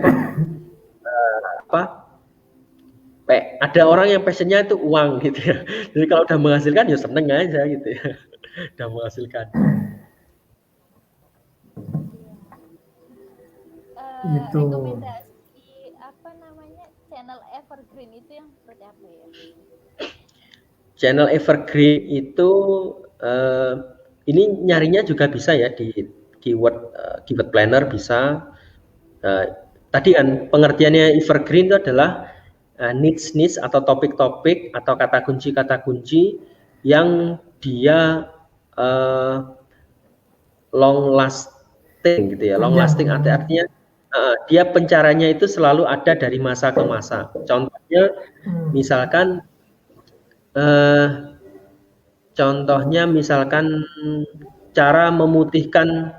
ada orang yang passionnya itu uang gitu ya. Jadi kalau udah menghasilkan ya seneng aja gitu ya. Udah menghasilkan. Gitu. Rekomendasi channel evergreen itu yang seperti apa ya? Channel evergreen itu ini nyarinya juga bisa ya di keyword planner bisa. Tadi kan pengertiannya evergreen itu adalah niche atau topik-topik atau kata kunci yang dia long lasting gitu ya. Long lasting artinya dia pencariannya itu selalu ada dari masa ke masa. Contohnya misalkan cara memutihkan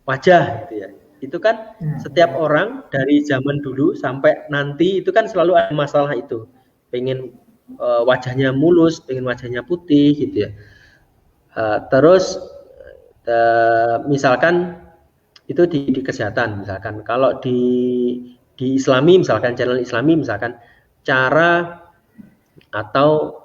wajah gitu ya. Itu kan setiap orang dari zaman dulu sampai nanti itu kan selalu ada masalah itu. Pengen wajahnya mulus, pengen wajahnya putih gitu ya. Terus misalkan itu di kesehatan misalkan. Kalau di Islami misalkan channel Islami misalkan cara atau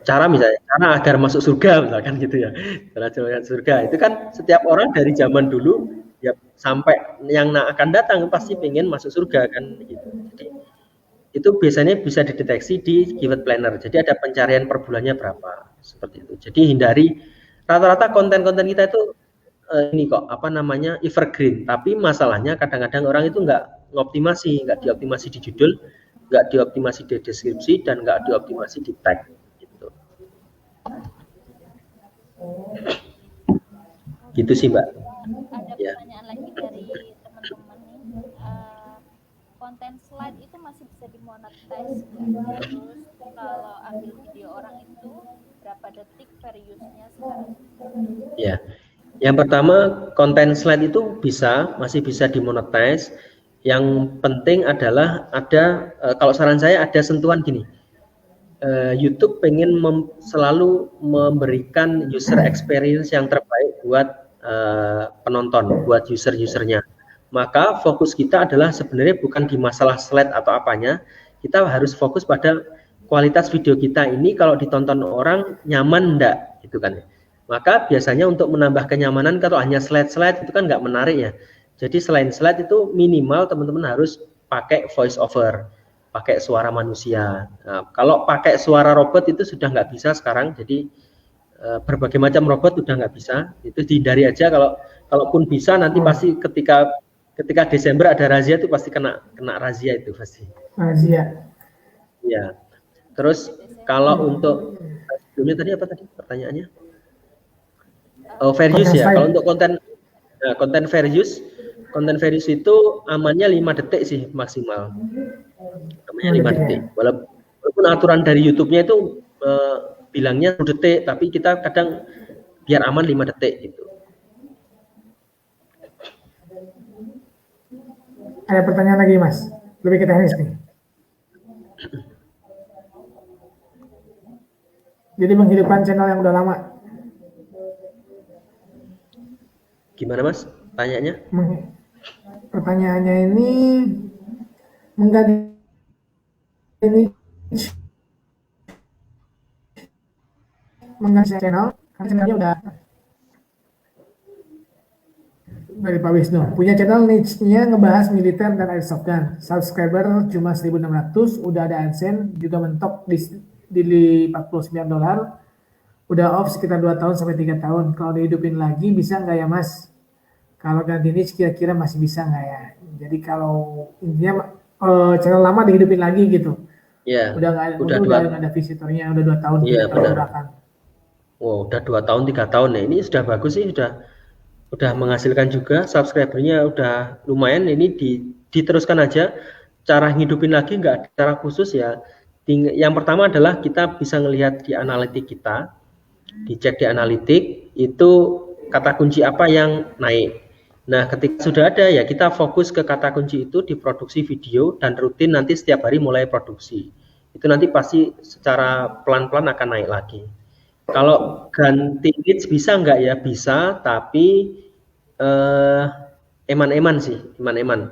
cara agar masuk surga misalkan gitu ya. Cara surga itu kan setiap orang dari zaman dulu ya sampai yang akan datang pasti pengen masuk surga kan gitu. Jadi itu biasanya bisa dideteksi di keyword planner. Jadi ada pencarian per bulannya berapa seperti itu. Jadi hindari rata-rata konten-konten kita itu evergreen. Tapi masalahnya kadang-kadang orang itu nggak dioptimasi di judul, nggak dioptimasi di deskripsi, dan nggak dioptimasi di tag gitu. Gitu sih Mbak. Ada pertanyaan lagi dari teman-teman nih. Konten slide itu masih bisa dimonetize nggak? Terus kalau ambil video orang itu berapa detik per use-nya sekarang? Ya, yang pertama konten slide itu masih bisa dimonetize. Yang penting adalah ada kalau saran saya ada sentuhan gini. YouTube pengen selalu memberikan user experience yang terbaik buat penonton, buat user-usernya. Maka fokus kita adalah sebenarnya bukan di masalah slide atau apanya, kita harus fokus pada kualitas video kita ini kalau ditonton orang nyaman enggak gitu kan. Maka biasanya untuk menambah kenyamanan kalau hanya slide-slide itu kan nggak menarik ya. Jadi selain slide itu minimal teman-teman harus pakai voice over, pakai suara manusia. Nah, kalau pakai suara robot itu sudah nggak bisa sekarang. Jadi berbagai macam robot sudah nggak bisa. Itu dihindari aja. Kalaupun bisa nanti pasti ketika Desember ada razia itu pasti kena razia itu pasti. Razia. Ya. Terus kalau untuk sebelumnya tadi apa tadi pertanyaannya? Oh, fair use ya. Kalau untuk konten fair use itu amannya 5 detik sih maksimal. Amannya 5 detik. Walaupun aturan dari YouTube-nya itu bilangnya 1 detik, tapi kita kadang biar aman 5 detik gitu. Ada pertanyaan lagi Mas? Lebih ke teknis nih. Jadi menghidupkan channel yang udah lama. Gimana Mas? Tanyanya? Pertanyaannya ini mengganti channel, karena channelnya udah Dari Pak Wisnu, punya channel niche-nya ngebahas militer dan airsoft gun. Subscriber cuma 1.600, udah ada AdSense, juga mentok di $49. Udah off sekitar 2 tahun sampai 3 tahun. Kalau dihidupin lagi bisa nggak ya Mas? Kalau ganti niche kira-kira masih bisa nggak ya? Jadi kalau intinya channel lama dihidupin lagi gitu. Ya, Udah nggak ada visitornya, udah 2 tahun iya, kita benar. gerakan. Wow, udah 2 tahun 3 tahun ya. Ini sudah bagus sih, udah menghasilkan juga, subscribernya udah lumayan. Ini diteruskan aja. Cara ngidupin lagi nggak ada cara khusus ya. Yang pertama adalah kita bisa ngelihat di analitik kita, dicek di analitik itu kata kunci apa yang naik. Nah, ketika sudah ada ya kita fokus ke kata kunci itu, diproduksi video dan rutin nanti setiap hari mulai produksi. Itu nanti pasti secara pelan-pelan akan naik lagi. Kalau ganti niche bisa nggak ya? Bisa, tapi eman-eman sih, eman-eman.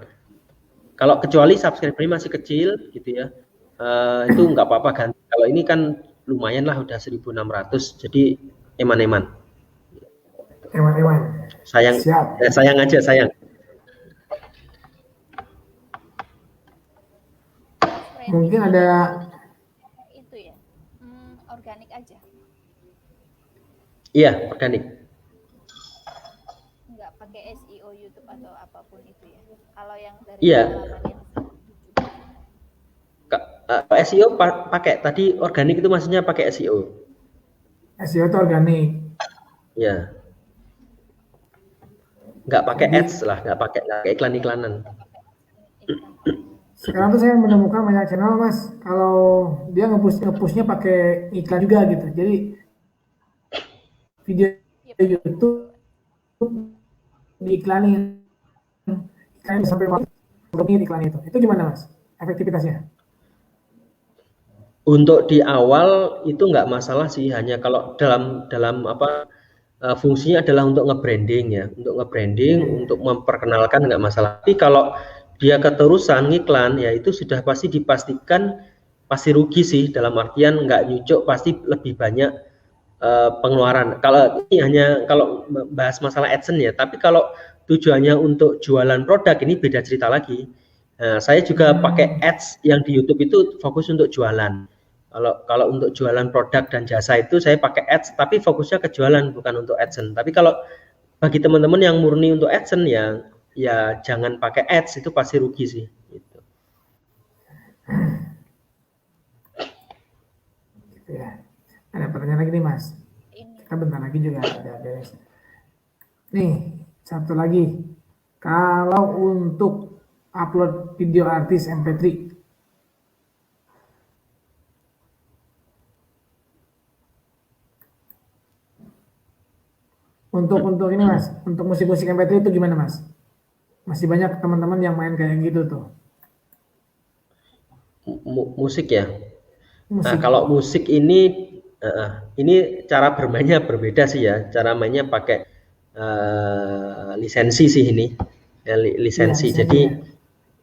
Kalau kecuali subscribernya masih kecil gitu ya, itu nggak apa-apa ganti. Kalau ini kan lumayan lah, udah 1.600, jadi eman-eman. Eman-eman. Sayang, Siap. sayang aja, sayang. Mungkin ada itu ya, organik aja. Iya, organik. Nggak pakai SEO YouTube atau apapun itu ya. Kalau yang dari Iya. pengalaman yang SEO pakai, tadi organik itu maksudnya pakai SEO. SEO itu organik. Ya. Nggak pakai ads lah, nggak pakai iklan-iklanan. Sekarang tuh saya menemukan banyak channel Mas, kalau dia nge-pushnya pakai iklan juga gitu. Jadi video YouTube diiklanin, iklan sampai iklan itu. Itu gimana Mas? Efektivitasnya? Untuk di awal itu nggak masalah sih, hanya kalau dalam apa fungsinya adalah untuk nge-branding ya, untuk memperkenalkan nggak masalah. Tapi kalau dia keterusan ngiklan ya itu sudah pasti dipastikan pasti rugi sih, dalam artian nggak nyucuk, pasti lebih banyak pengeluaran. Kalau ini hanya kalau bahas masalah AdSense ya, tapi kalau tujuannya untuk jualan produk ini beda cerita lagi. Nah, saya juga pakai ads yang di YouTube itu fokus untuk jualan. Kalau untuk jualan produk dan jasa itu saya pakai ads, tapi fokusnya ke jualan bukan untuk AdSense. Tapi kalau bagi teman-teman yang murni untuk AdSense ya jangan pakai ads, itu pasti rugi sih. Gitu. Ya. Ada pertanyaan lagi nih Mas. Kita bentar lagi juga ada beres. Nih, satu lagi. Kalau untuk upload video artis MP3, untuk ini Mas, untuk musik-musik MP3 itu gimana Mas? Masih banyak teman-teman yang main kayak gitu tuh. Musik ya. Nah, kalau musik ini cara bermainnya berbeda sih ya. Cara mainnya pakai lisensi sih ini. Ya, lisensi. Jadi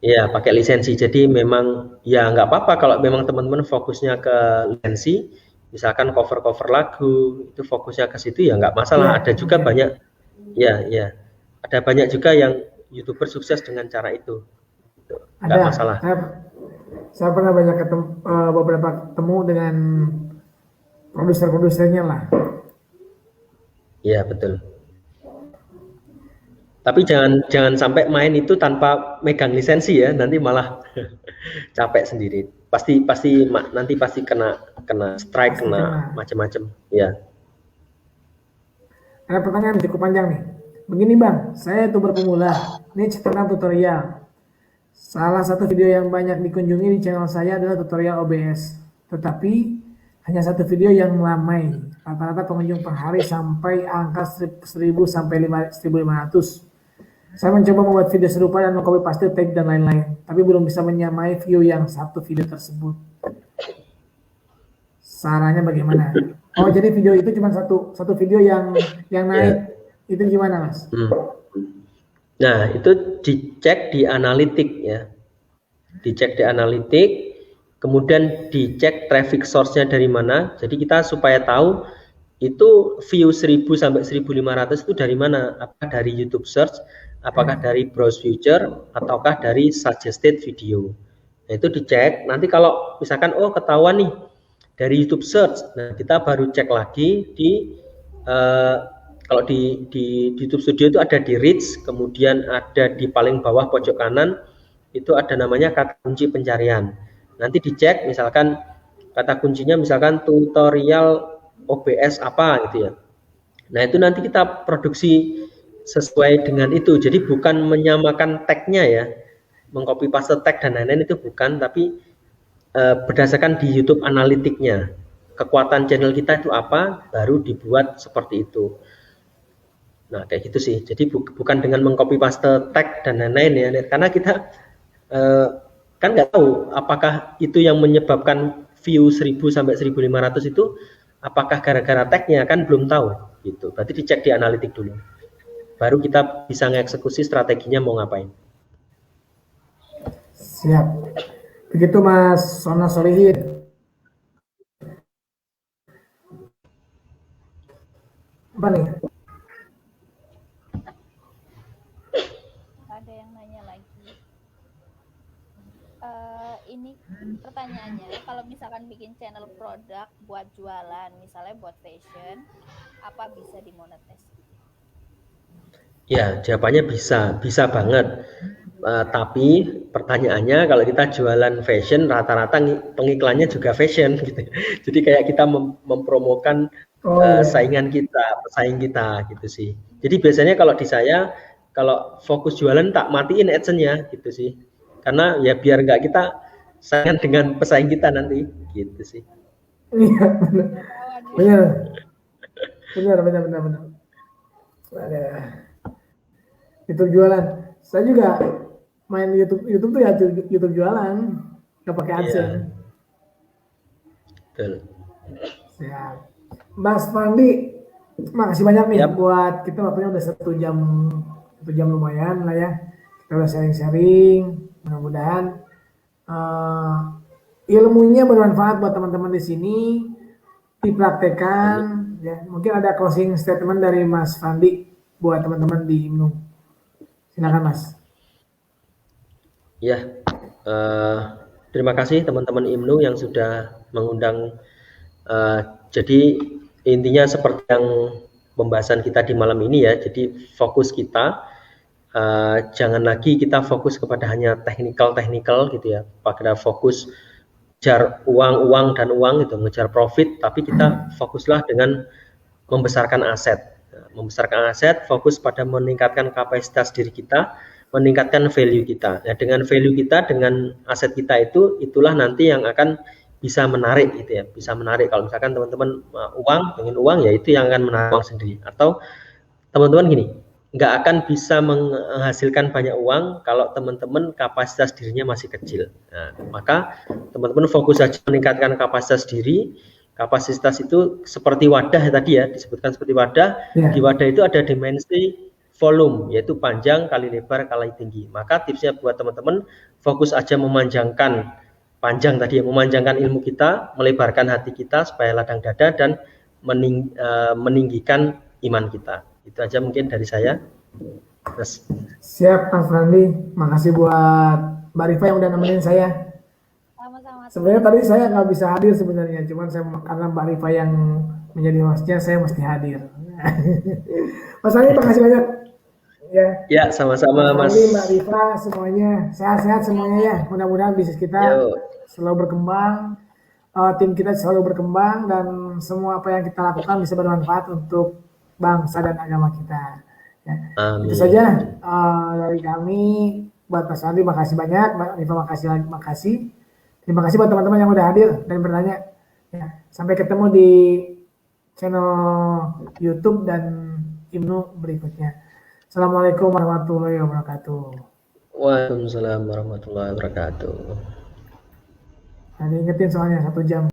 ya pakai lisensi. Jadi memang ya nggak apa-apa kalau memang teman-teman fokusnya ke lisensi. Misalkan cover lagu itu fokusnya ke situ ya nggak masalah. Ada juga banyak ada banyak juga yang YouTuber sukses dengan cara itu. Nggak masalah. Saya pernah banyak beberapa ketemu dengan produser-produsernya lah. Iya betul. Tapi jangan sampai main itu tanpa megang lisensi ya, nanti malah capek sendiri. Pasti nanti pasti kena strike, kena macam-macam. Ya. Ada pertanyaan cukup panjang nih. Begini Bang, saya YouTuber pemula. Ini tentang tutorial. Salah satu video yang banyak dikunjungi di channel saya adalah tutorial OBS. Tetapi hanya satu video yang meramai. Rata-rata pengunjung per hari sampai angka 1.000 sampai 1.500. Saya mencoba membuat video serupa dan mengcopy paste tag dan lain-lain, tapi belum bisa menyamai view yang satu video tersebut. Sarannya bagaimana? Oh, jadi video itu cuma satu video yang naik. Itu gimana, Mas? Nah, itu dicek di analitik ya. Dicek di analitik, kemudian dicek traffic source-nya dari mana. Jadi kita supaya tahu itu view 1000 sampai 1500 itu dari mana? Apakah dari YouTube search, apakah dari browse future, ataukah dari suggested video? Nah, itu dicek. Nanti kalau misalkan ketahuan nih dari YouTube search, nah kita baru cek lagi di kalau di YouTube Studio itu ada di reach, kemudian ada di paling bawah pojok kanan itu ada namanya kata kunci pencarian. Nanti dicek misalkan kata kuncinya misalkan tutorial OBS apa gitu ya. Nah itu nanti kita produksi sesuai dengan itu. Jadi bukan menyamakan tagnya ya, mengcopy paste tag dan lain-lain itu bukan, tapi berdasarkan di YouTube analitiknya. Kekuatan channel kita itu apa, baru dibuat seperti itu. Nah kayak gitu sih. Jadi bukan dengan mengcopy paste tag dan lain-lain ya, karena kita kan nggak tahu apakah itu yang menyebabkan view 1000 sampai 1500 itu apakah gara-gara tagnya, kan belum tahu gitu. Berarti dicek di analitik dulu. Baru kita bisa ngeksekusi strateginya mau ngapain. Siap. Begitu Mas Sona Solihin. Apa nih? Ada yang nanya lagi. Ini pertanyaannya, kalau misalkan bikin channel produk buat jualan, misalnya buat fashion, apa bisa dimonetize? Ya, jawabannya bisa banget. Tapi pertanyaannya kalau kita jualan fashion, rata-rata pengiklannya juga fashion gitu. Jadi kayak kita mempromokan saingan kita, pesaing kita gitu sih. Jadi biasanya kalau di saya, kalau fokus jualan tak matiin AdSense-nya gitu sih. Karena ya biar nggak kita saingan dengan pesaing kita nanti gitu sih. Iya, benar. Ada YouTube jualan. Saya juga main YouTube tuh ya YouTube jualan, nggak pakai AdSense. Betul. Siap. Mas Fandi, makasih banyak nih buat kita waktunya udah 1 jam lumayan lah ya. Kita udah sharing-sharing, mudah-mudahan ilmunya bermanfaat buat teman-teman di sini, dipraktekkan ya. Mungkin ada closing statement dari Mas Fandi buat teman-teman di IMNU. Silakan Mas. Ya, terima kasih teman-teman IMNU yang sudah mengundang. Jadi intinya seperti yang pembahasan kita di malam ini ya. Jadi fokus kita jangan lagi kita fokus kepada hanya technical gitu ya. Pada fokus ngejar uang dan uang itu, ngejar profit, tapi kita fokuslah dengan membesarkan aset. Membesarkan aset, fokus pada meningkatkan kapasitas diri kita, meningkatkan value kita. Nah, dengan value kita, dengan aset kita itulah nanti yang akan bisa menarik gitu ya. Bisa menarik kalau misalkan teman-teman pengen uang ya itu yang akan menarik uang sendiri. Atau teman-teman gini, nggak akan bisa menghasilkan banyak uang kalau teman-teman kapasitas dirinya masih kecil. Nah, maka teman-teman fokus saja meningkatkan kapasitas diri. Kapasitas itu seperti wadah tadi ya, disebutkan seperti wadah. Di wadah itu ada dimensi volume, yaitu panjang kali lebar kali tinggi. Maka tipsnya buat teman-teman fokus aja memanjangkan panjang tadi ya, memanjangkan ilmu kita, melebarkan hati kita supaya ladang dada dan meninggikan iman kita. Itu aja mungkin dari saya. Terus. Siap Mas Fandi, makasih buat Mbak Rifa yang udah nemenin saya. Sama-sama. Sebenarnya tadi saya nggak bisa hadir sebenarnya, cuman karena Mbak Rifa yang menjadi hostnya, saya mesti hadir. Mas Fandi, makasih banyak. Ya, sama-sama Mas. Mbak Rifa, semuanya sehat-sehat semuanya ya. Mudah-mudahan bisnis kita selalu berkembang, tim kita selalu berkembang, dan semua apa yang kita lakukan bisa bermanfaat untuk bangsa dan agama kita. Ya. Itu saja dari kami. Buat Mas Fandi, makasih banyak. Mbak Rifa, makasih. Terima kasih buat teman-teman yang udah hadir dan bertanya. Ya, sampai ketemu di channel YouTube dan IMNU berikutnya. Assalamualaikum warahmatullahi wabarakatuh. Waalaikumsalam warahmatullahi wabarakatuh. Nah, diingetin soalnya 1 jam.